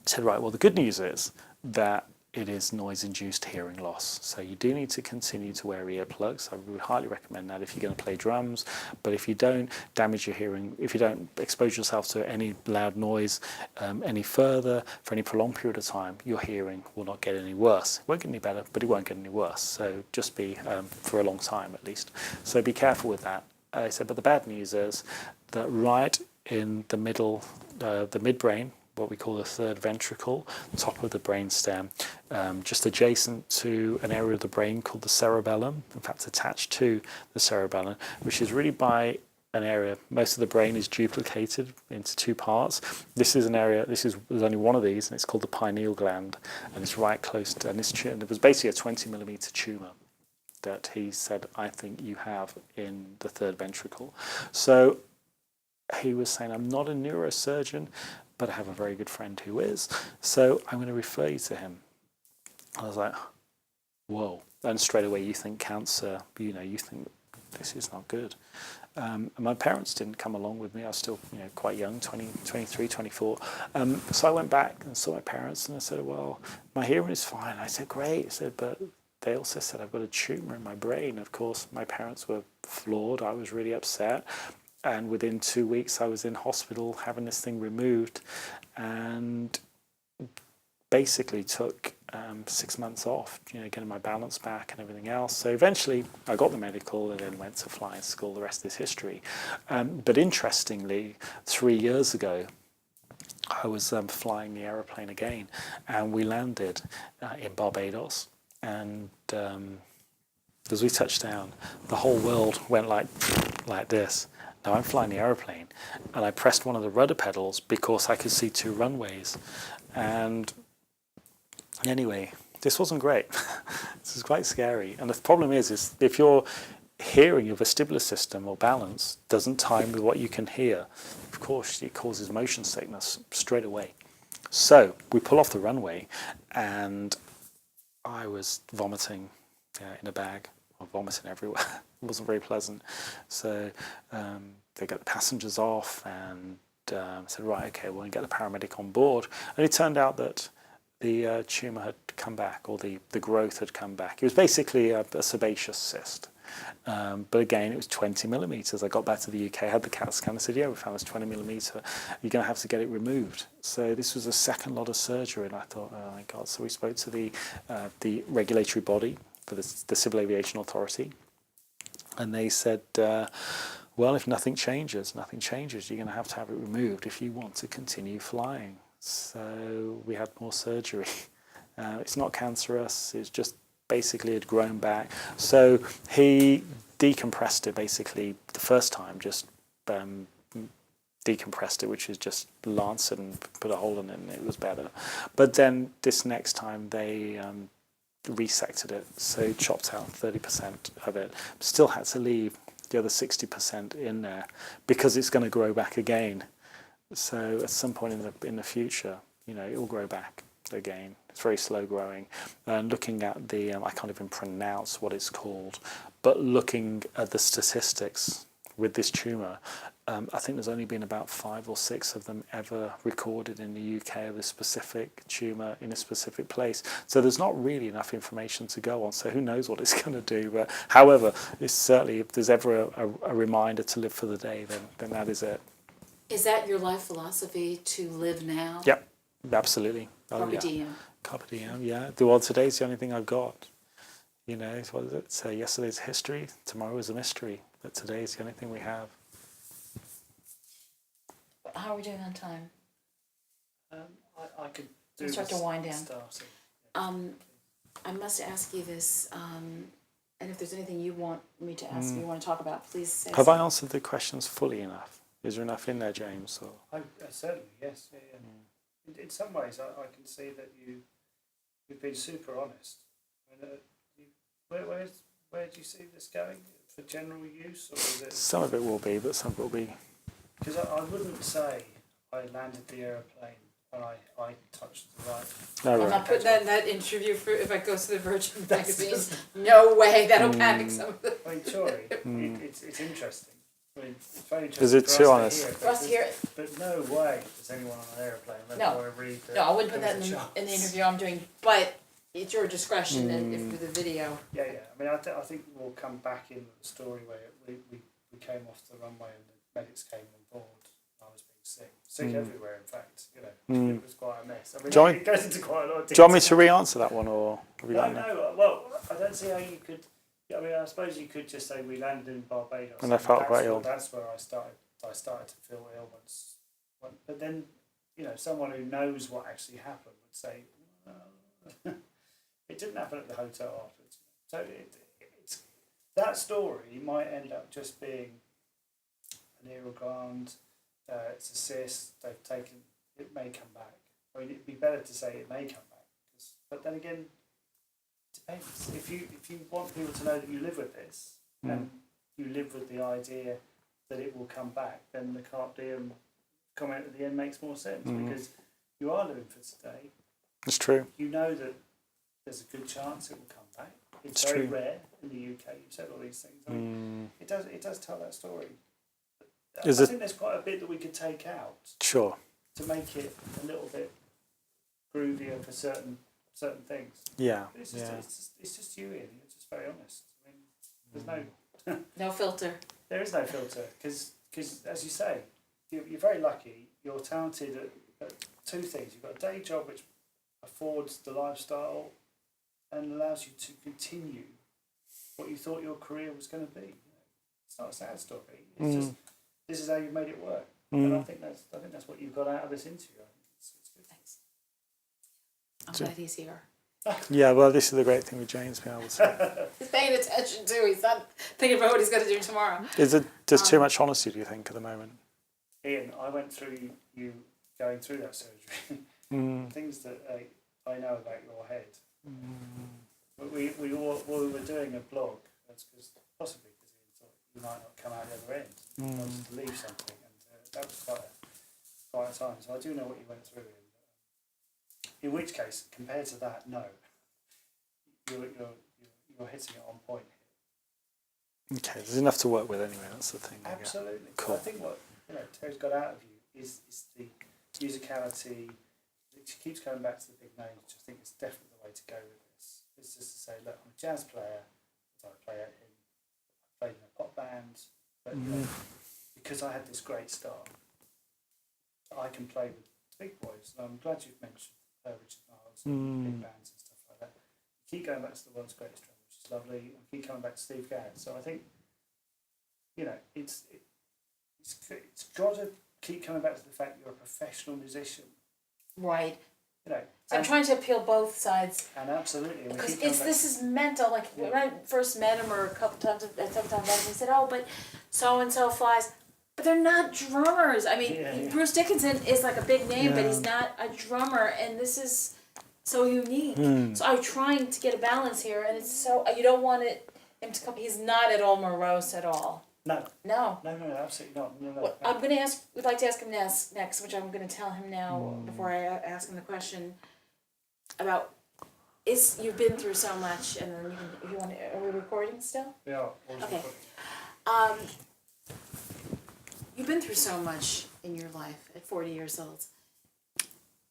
said, right, well, the good news is that it is noise-induced hearing loss. So you do need to continue to wear earplugs. I would highly recommend that if you're going to play drums. But if you don't damage your hearing, if you don't expose yourself to any loud noise any further for any prolonged period of time, your hearing will not get any worse. It won't get any better, but it won't get any worse. So just be, for a long time at least. So be careful with that. I said, but the bad news is that right in the middle, the midbrain, what we call the third ventricle, top of the brainstem, just adjacent to an area of the brain called the cerebellum, in fact attached to the cerebellum, which is really by an area, most of the brain is duplicated into two parts. This is an area, there's only one of these, and it's called the pineal gland, and it's right close to, and it was basically a 20mm tumour that he said, I think you have in the third ventricle. So he was saying, I'm not a neurosurgeon, but I have a very good friend who is, so I'm going to refer you to him. I was like, whoa. And straight away you think cancer, you think this is not good. And my parents didn't come along with me. I was still, quite young, 20, 23, 24. So I went back and saw my parents, and I said, well, my hearing is fine. I said, great. I said, but they also said I've got a tumour in my brain. Of course, my parents were floored. I was really upset. And within 2 weeks, I was in hospital having this thing removed, and basically took 6 months off, getting my balance back and everything else. So eventually I got the medical and then went to flying school. The rest is history. But interestingly, 3 years ago, I was flying the aeroplane again, and we landed in Barbados. And as we touched down, the whole world went like this. Now I'm flying the aeroplane, and I pressed one of the rudder pedals because I could see 2 runways. And anyway, this wasn't great. This is quite scary. And the problem is if your hearing, your vestibular system or balance doesn't time with what you can hear, of course it causes motion sickness straight away. So we pull off the runway, and I was vomiting in a bag, or vomiting everywhere. It wasn't very pleasant. So they got the passengers off, and said, right, okay, we'll get the paramedic on board. And it turned out that the tumour had come back, or the growth had come back. It was basically a sebaceous cyst. But again, it was 20 millimetres. I got back to the UK, had the CAT scan, and said, yeah, we found this 20 millimetre. You're going to have to get it removed. So this was a second lot of surgery, and I thought, oh my God. So we spoke to the regulatory body for the Civil Aviation Authority, and they said, well, if nothing changes, you're going to have it removed if you want to continue flying. So we had more surgery. It's not cancerous, it's just basically had grown back. So he decompressed it basically the first time, just decompressed it, which is just lance it and put a hole in it, and it was better. But then this next time they resected it, so chopped out 30% of it. Still had to leave the other 60% in there because it's going to grow back again. So at some point in the future, it will grow back again. It's very slow growing. And looking at the, I can't even pronounce what it's called, but looking at the statistics with this tumour, I think there's only been about 5 or 6 of them ever recorded in the UK of a specific tumour in a specific place. So there's not really enough information to go on. So who knows what it's going to do. But however, it's certainly, if there's ever a reminder to live for the day, then that is it. Is that your life philosophy, to live now? Yep, absolutely. Carpe diem. Carpe diem, yeah. Well, today's the only thing I've got. What is it? So yesterday's history, tomorrow is a mystery, but today's the only thing we have. How are we doing on time? I could do Let's start to wind down. Starting. I must ask you this, and if there's anything you want me to ask you want to talk about, please say Have so. I answered the questions fully enough? Is there enough in there, James? Or? Certainly, yes. Yeah. In some ways, I can see that you've been super honest. I mean, where do you see this going? For general use, or is it? Some of it will be, but some of it will be. Because I wouldn't say I landed the aeroplane and I touched the right. No, I'm right. not putting that in that interview for if I goes to the Virgin magazines. No way, that'll panic some of them. I mean, sorry, it's interesting. I mean, it's very interesting. Is it for too us honest? To hear, For us to hear it. But no way does anyone on an aeroplane let No. Laura read that. No, I wouldn't put there that was in a the chance. interview I'm doing, but it's your discretion and if for the video. Yeah. I mean, I think we'll come back in the story where we came off the runway and the medics came on board. I was being sick everywhere. In fact, it was quite a mess. I mean, it goes into quite a lot of detail. Do you want me to re-answer that one, or have you got enough? No. Well, I don't see how you could. I mean, I suppose you could just say we landed in Barbados, And I felt that's quite ill. That's where I started. I started to feel ill once. But then, someone who knows what actually happened would say, well, it didn't happen at the hotel afterwards. So it's that story might end up just being an aerial gland. It's a cyst. They've taken. It may come back. I mean, it'd be better to say it may come back. But then again, it depends. If you want people to know that you live with this and you live with the idea that it will come back, then the carpe diem comment at the end makes more sense because you are living for today. It's true. You know that there's a good chance it will come back. It's very rare in the UK. You've said all these things. I mean, it does tell that story. I think there's quite a bit that we could take out Sure. to make it a little bit groovier for certain things. Yeah. But it's just you, Ian. You're just very honest. I mean, there's no No filter. there is no filter because as you say, you're very lucky. You're talented at two things. You've got a day job which affords the lifestyle and allows you to continue what you thought your career was going to be. It's not a sad story. It's just this is how you've made it work, and I think that's what you've got out of this interview. I think it's good. Thanks. I'm glad he's here. Yeah, well, this is the great thing with James being able to. He's paying attention too. He's not thinking about what he's going to do tomorrow. There's too much honesty, do you think, at the moment? Ian, I went through you going through that surgery. Things that I know about your head. We were doing a blog. That's possibly because Ian thought you might not come out the other end. He wanted to leave something, and that was quite a time. So I do know what you went through. In which case, compared to that, no, you're hitting it on point here. Okay, there's enough to work with anyway. That's the thing. Absolutely. Cool. I think what Terry's got out of you is the musicality. She keeps going back to the big names, which I think is definitely the way to go with this. It's just to say, look, I'm a jazz player. I played in a pop band, but because I had this great start, I can play with big boys. And I'm glad you've mentioned Richard Miles and big bands and stuff like that. You keep going back to the world's greatest drummer, which is lovely. I keep coming back to Steve Gadd. So I think, it's got to keep coming back to the fact that you're a professional musician. Right. So I'm trying to appeal both sides. And absolutely. Because this is mental. Like when I first met him, or a couple times, met him, he said, "Oh, but so and so flies." But they're not drummers. I mean, Bruce Dickinson is like a big name, but he's not a drummer, and this is so unique. So I'm trying to get a balance here, and it's so you don't want him to come. He's not at all morose at all. No, No, absolutely not. No. Well, I'm going to ask. We'd like to ask him next, which I'm going to tell him now before I ask him the question about. You've been through so much, and then if you want to, are we recording still? Yeah. Okay. You've been through so much in your life at 40 years old.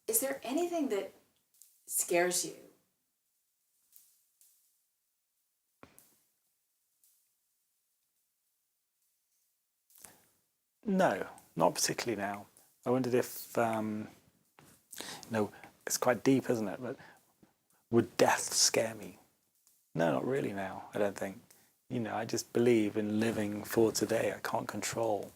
Is there anything that scares you? No, not particularly now. I wondered if, it's quite deep, isn't it? But would death scare me? No, not really now, I don't think. I just believe in living for today. I can't control.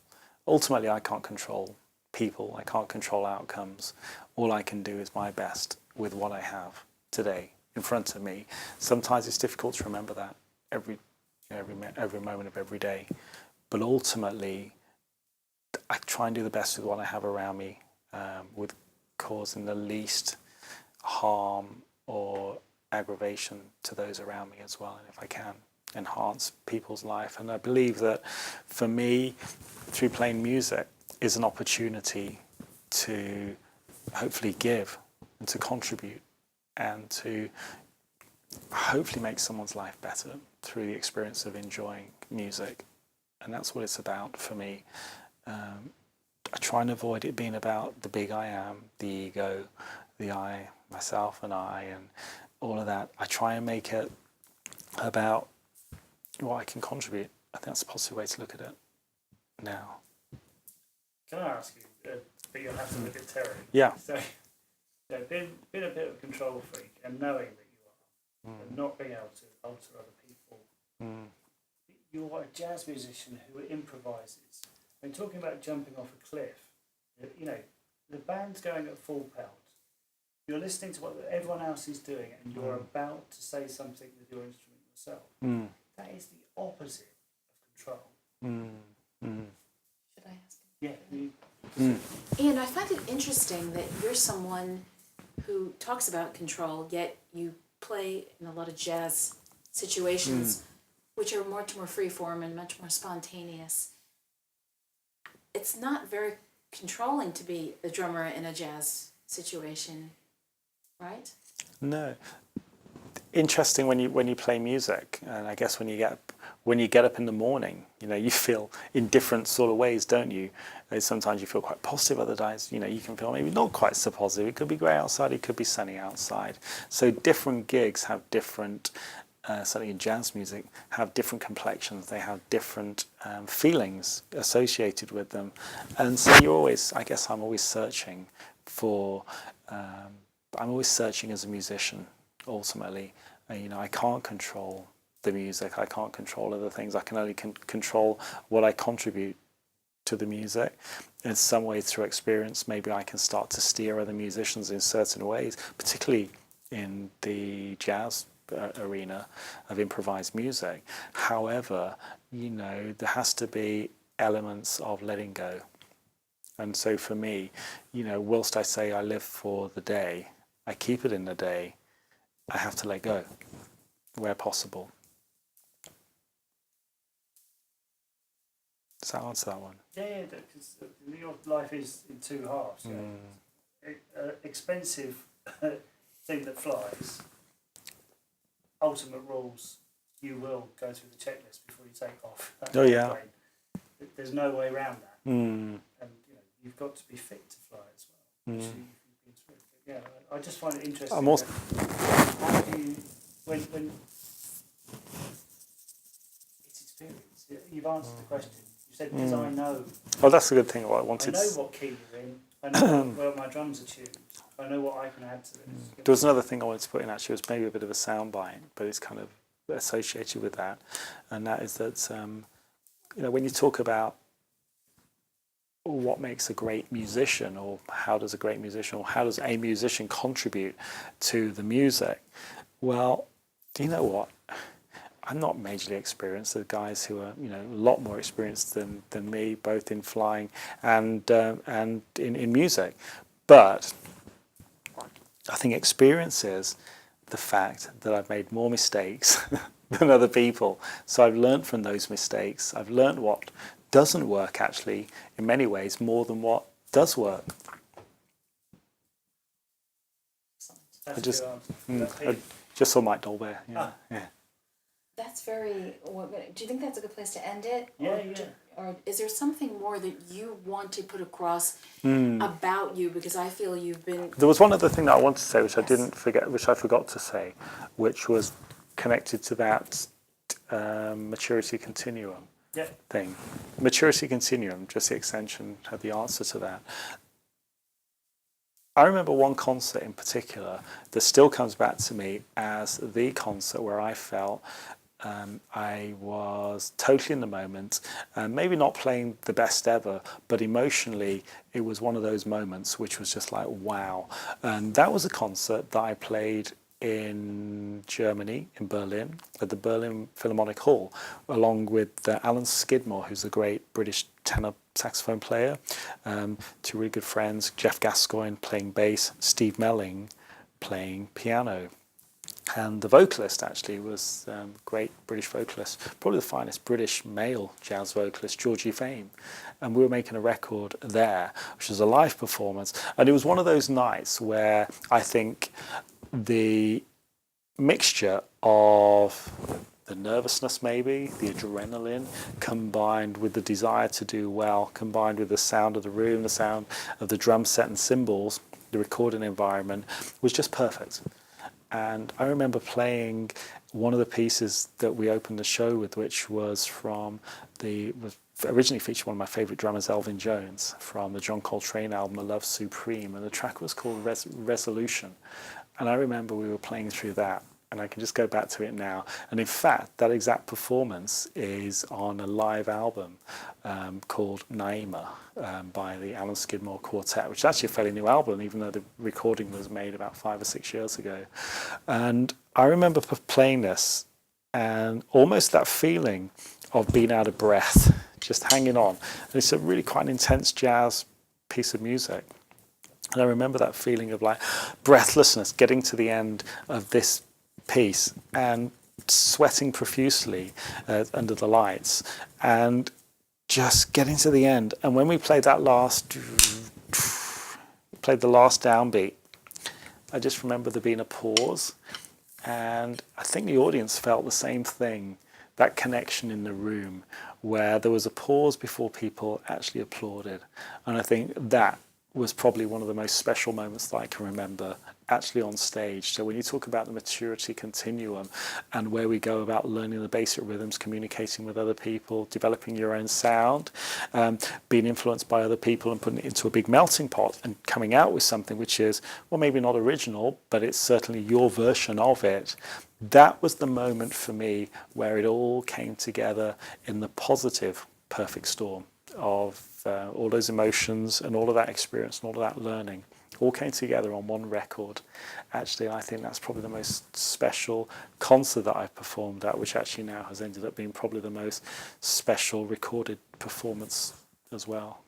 Ultimately, I can't control people. I can't control outcomes. All I can do is my best with what I have today in front of me. Sometimes it's difficult to remember that every moment of every day. But ultimately, I try and do the best with what I have around me, with causing the least harm or aggravation to those around me as well, and if I can, enhance people's life. And I believe that for me, through playing music, is an opportunity to hopefully give and to contribute and to hopefully make someone's life better through the experience of enjoying music. And that's what it's about for me. I try and avoid it being about the big I am, the ego, the I, myself and I, and all of that. I try and make it about what I can contribute. I think that's a positive way to look at it now. Can I ask you, but you'll have to look at Terry. Yeah. So, being a bit of a control freak and knowing that you are, and not being able to alter other people, you're a jazz musician who improvises. When talking about jumping off a cliff, the band's going at full pelt. You're listening to what everyone else is doing, and you're about to say something with your instrument yourself. That is the opposite of control. Should I ask him? Yeah. And I find it interesting that you're someone who talks about control, yet you play in a lot of jazz situations, which are much more freeform and much more spontaneous. It's not very controlling to be the drummer in a jazz situation, right? No. Interesting when you play music, and I guess when you get when you get up in the morning, you know, you feel in different sort of ways, don't you? Sometimes you feel quite positive, other days, you know, you can feel maybe not quite so positive. It could be grey outside, it could be sunny outside. So different gigs have different, certainly in jazz music, have different complexions. They have different feelings associated with them. And so you're always, I guess I'm always searching for, I'm always searching as a musician, ultimately. You know, I can't control the music, I can't control other things, I can only control what I contribute to the music. In some way, through experience, maybe I can start to steer other musicians in certain ways, particularly in the jazz arena of improvised music. However, you know, there has to be elements of letting go. And so for me, you know, whilst I say I live for the day, I keep it in the day, I have to let go where possible. Does that answer that one? Yeah, because your life is in two halves. Expensive thing that flies. Ultimate rules. You will go through the checklist before you take off. Oh yeah. Plane. There's no way around that. And you know, you've got to be fit to fly as well. Which you've been through. But yeah, I just find it interesting. I'm also, how do you, when it's experience. You've answered the question. You said because I know. oh, that's a good thing. What I I wanted. know what key you're in. I know where my drums are tuned. I know what I can add to this. There was another thing I wanted to put in, actually. It was maybe a bit of a soundbite, but it's kind of associated with that. And that is that, you know, when you talk about what makes a great musician, or how does a musician contribute to the music? Well, do you know what? I'm not majorly experienced. There are guys who are, you know, a lot more experienced than me, both in flying and in music. But I think experience is the fact that I've made more mistakes than other people. So I've learned from those mistakes. I've learned what doesn't work, actually, in many ways, more than what does work. That's I just, a good answer. I just saw Mike Dolbear. Yeah, yeah. That's very. Do you think that's a good place to end it? Yeah. Or is there something more that you want to put across about you? Because I feel you've been. There was one other thing that I wanted to say, which I Yes. didn't forget, which I forgot to say, which was connected to that maturity continuum thing. Maturity continuum, just the extension had the answer to that. I remember one concert in particular that still comes back to me as the concert where I felt I was totally in the moment, maybe not playing the best ever, but emotionally it was one of those moments which was just like, wow. And that was a concert that I played in Germany, in Berlin, at the Berlin Philharmonic Hall, along with Alan Skidmore, who's a great British tenor saxophone player, two really good friends, Jeff Gascoigne playing bass, Steve Melling playing piano. And the vocalist actually was a great British vocalist, probably the finest British male jazz vocalist, Georgie Fame. And we were making a record there, which was a live performance. And it was one of those nights where I think the mixture of the nervousness, maybe, the adrenaline, combined with the desire to do well, combined with the sound of the room, the sound of the drum set and cymbals, the recording environment, was just perfect. And I remember playing one of the pieces that we opened the show with, which was originally featured one of my favourite drummers, Elvin Jones, from the John Coltrane album, A Love Supreme, and the track was called Resolution. And I remember we were playing through that, and I can just go back to it now. And in fact, that exact performance is on a live album called Naima by the Alan Skidmore Quartet, which is actually a fairly new album, even though the recording was made about 5 or 6 years ago. And I remember playing this, and almost that feeling of being out of breath, just hanging on. And it's a really quite an intense jazz piece of music. And I remember that feeling of like breathlessness, getting to the end of this piece and sweating profusely under the lights, and just getting to the end. And when we played the last downbeat, I just remember there being a pause, and I think the audience felt the same thing that connection in the room where there was a pause before people actually applauded. And I think that was probably one of the most special moments that I can remember actually on stage. So when you talk about the maturity continuum and where we go about learning the basic rhythms, communicating with other people, developing your own sound, being influenced by other people and putting it into a big melting pot and coming out with something which is, well, maybe not original, but it's certainly your version of it. That was the moment for me where it all came together in the positive perfect storm of all those emotions and all of that experience and all of that learning all came together on one record. Actually, I think that's probably the most special concert that I've performed at, which actually now has ended up being probably the most special recorded performance as well.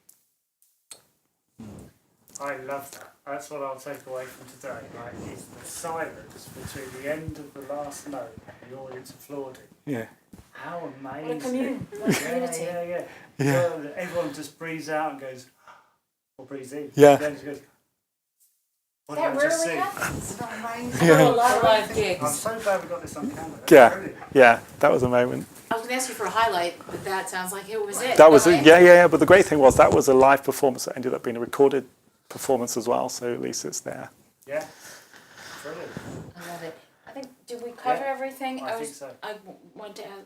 I love that. That's what I'll take away from today. Right, is the silence between the end of the last note and the audience applauding. Yeah. How amazing! What a community. Yeah. So everyone just breathes out and goes, or breathes in. Yeah. Then just goes, what That did I just rarely see? happens. Amazing. I know a lot of live I'm gigs. so glad we got this on camera. That's Yeah, brilliant. yeah, that was a moment. I was going to ask you for a highlight, but that sounds like it was it. That was Right? yeah. But the great thing was that was a live performance that ended up being a recorded performance as well. So at least it's there. Yeah. Brilliant. I love it. I think, did we cover Yeah, everything? I think so. I want to ask,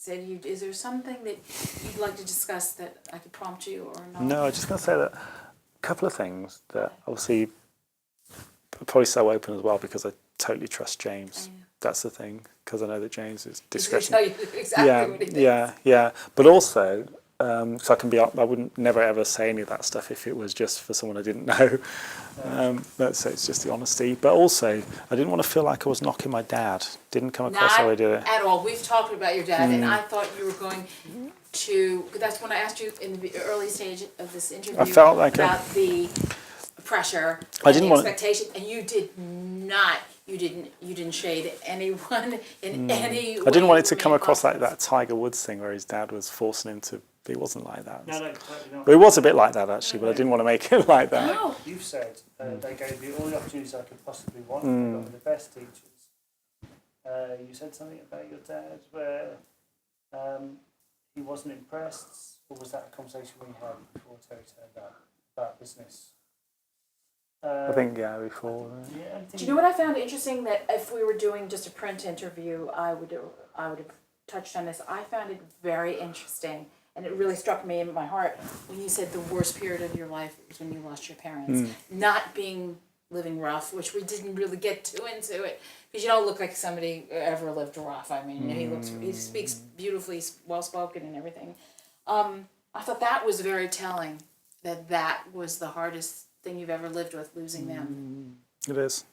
is there something that you'd like to discuss that I could prompt you or not? No, I was just going to say that a couple of things that obviously I'm probably so open as well because I totally trust James. That's the thing, because I know that James is He's going to discretionary. tell you exactly what he thinks. Yeah. But also, so I can be. I wouldn't never ever say any of that stuff if it was just for someone I didn't know. So it's just the honesty. But also, I didn't want to feel like I was knocking my dad. Didn't come across how I did it. At all. We've talked about your dad, and I thought you were going to. That's when I asked you in the early stage of this interview I felt like about the pressure I and didn't the want- expectation, and you did not. You didn't shade anyone in any way. I didn't want it to you come made across like possible. that Tiger Woods thing where his dad was forcing him to. It wasn't like that. No, totally not. It was a bit like that actually, but I didn't want to make it like that. No. You've said they gave me all the opportunities I could possibly want. They got me the best teachers. You said something about your dad where he wasn't impressed, or was that a conversation we had before Terry turned up about business? I think before. Yeah. Do you know what I found interesting? That if we were doing just a print interview, I would have touched on this. I found it very interesting, and it really struck me in my heart when you said the worst period of your life was when you lost your parents. Not living rough, which we didn't really get too into it, because you don't look like somebody who ever lived rough. I mean, he speaks beautifully, well spoken, and everything. I thought that was very telling. That was the hardest thing you've ever lived with, losing them. It is.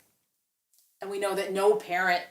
And we know that no parent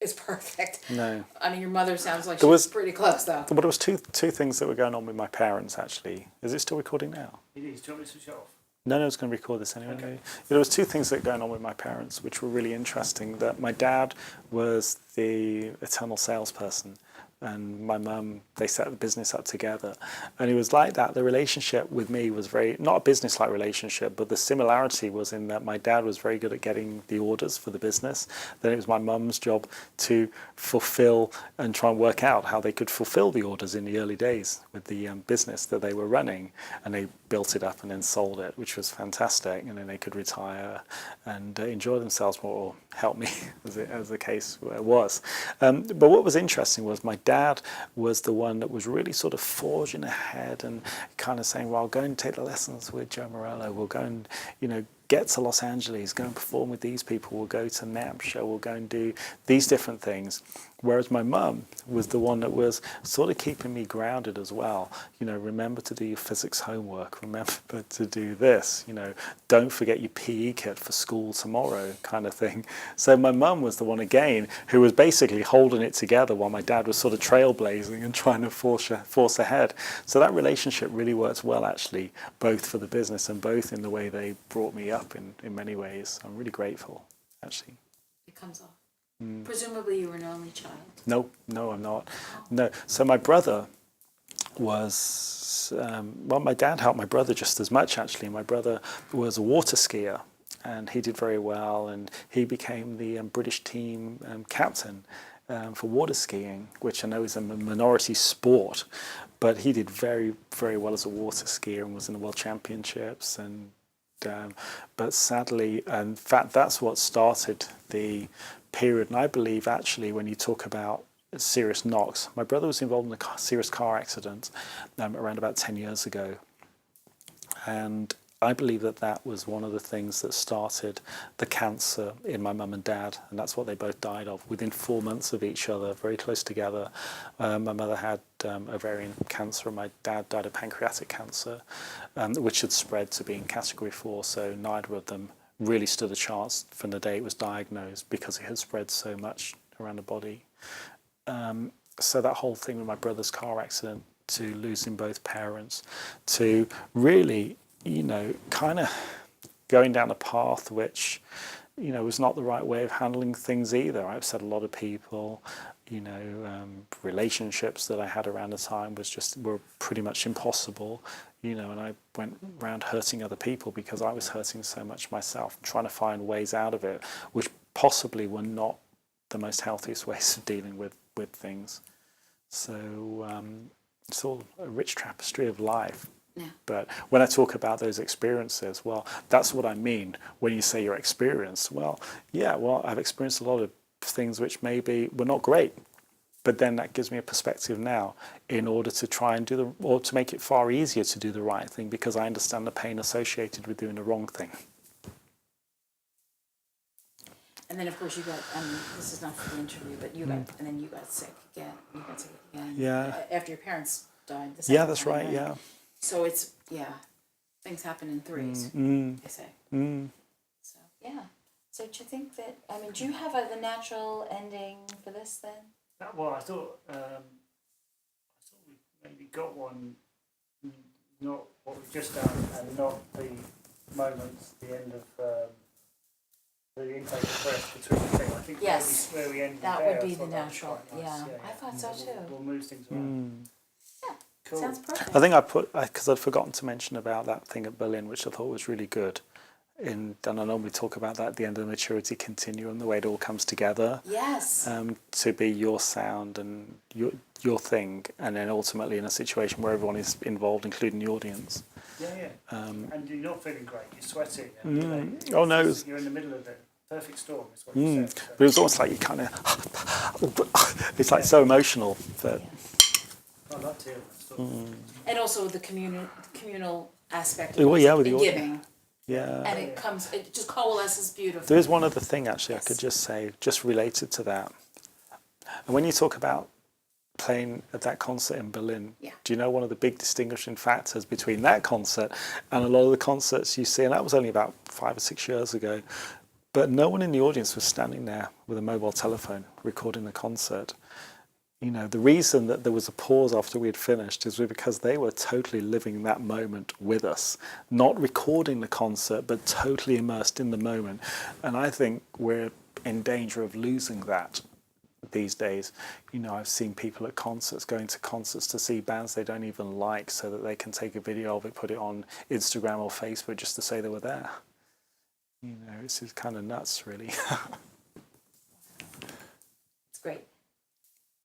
is perfect. No. I mean, your mother sounds like There she was- was pretty close, though. But there was two things that were going on with my parents actually. Is it still recording now? It is. Do you want me to switch it off? No, I was going to record this anyway. Okay. There was two things that were going on with my parents which were really interesting. That my dad was the eternal salesperson, and my mum, they set the business up together. And it was like that. The relationship with me was very, not a business-like relationship, but the similarity was in that my dad was very good at getting the orders for the business. Then it was my mum's job to fulfill and try and work out how they could fulfill the orders in the early days with the business that they were running. And they built it up and then sold it, which was fantastic. And then they could retire and enjoy themselves more, or help me, as the case was. But what was interesting was my dad was the one that was really sort of forging ahead and kind of saying, well, I'll go and take the lessons with Joe Morello. We'll go and, get to Los Angeles, go and perform with these people. We'll go to NAMP show. We'll go and do these different things. Whereas my mum was the one that was sort of keeping me grounded as well. Remember to do your physics homework. Remember to do this. Don't forget your PE kit for school tomorrow, kind of thing. So my mum was the one again who was basically holding it together while my dad was sort of trailblazing and trying to force ahead. So that relationship really worked well, actually, both for the business and both in the way they brought me up in many ways. I'm really grateful, actually. It comes off. Presumably you were an only child. No, I'm not. No. So my brother was, my dad helped my brother just as much, actually. My brother was a water skier, and he did very well, and he became the British team captain. for water skiing, which I know is a minority sport, but he did very, very well as a water skier and was in the World Championships. And but sadly, in fact, that's what started the period. And I believe actually, when you talk about serious knocks, my brother was involved in a serious car accident around about 10 years ago, and I believe that that was one of the things that started the cancer in my mum and dad, and that's what they both died of within 4 months of each other, very close together. My mother had ovarian cancer, and my dad died of pancreatic cancer, which had spread to being category 4, so neither of them really stood a chance from the day it was diagnosed because it had spread so much around the body. So that whole thing with my brother's car accident, to losing both parents, to really, you know, kind of going down a path which, you know, was not the right way of handling things either. I upset a lot of people, you know, relationships that I had around the time were pretty much impossible, you know, and I went around hurting other people because I was hurting so much myself, trying to find ways out of it, which possibly were not the most healthiest ways of dealing with things. So it's all a rich tapestry of life. Yeah. But when I talk about those experiences, well, that's what I mean when you say your experience. Well, yeah, well, I've experienced a lot of things which maybe were not great, but then that gives me a perspective now in order to try and or to make it far easier to do the right thing, because I understand the pain associated with doing the wrong thing. And then, of course, you got, this is not for the interview, but you got, and then you got sick again. You got sick again. Yeah. After your parents died. Yeah, that's right, yeah. So it's, things happen in threes, they say. So, yeah. So do you think that, do you have the natural ending for this then? Well, I thought we maybe got one, not what we've just done, and not the moments, the end of the intake of breath between the thing. I think yes, where we ended that there, would be the nice. natural. Yeah, I thought so too. We'll move things around. Yeah, cool. Sounds perfect. I think because I'd forgotten to mention about that thing at Berlin, which I thought was really good. And I normally talk about that at the end of the maturity continuum, the way it all comes together. Yes. To be your sound and your thing, and then ultimately in a situation where everyone is involved, including the audience. Yeah. And you're not feeling great. You're sweating. And, Oh no! You're in the middle of it. Perfect storm is what you said. So. But it was almost like you kind of, it's like so emotional that. I love to hear that story. And also the communal aspect. Well, yeah, with the giving. Yeah. And it just coalesces beautifully. There is one other thing actually I could just say, just related to that. And when you talk about playing at that concert in Berlin, do you know one of the big distinguishing factors between that concert and a lot of the concerts you see, and that was only about 5 or 6 years ago, but no one in the audience was standing there with a mobile telephone recording the concert. You know, the reason that there was a pause after we had finished is because they were totally living that moment with us, not recording the concert, but totally immersed in the moment. And I think we're in danger of losing that these days. You know, I've seen people at concerts going to concerts to see bands they don't even like so that they can take a video of it, put it on Instagram or Facebook just to say they were there. You know, it's just kind of nuts, really. It's great.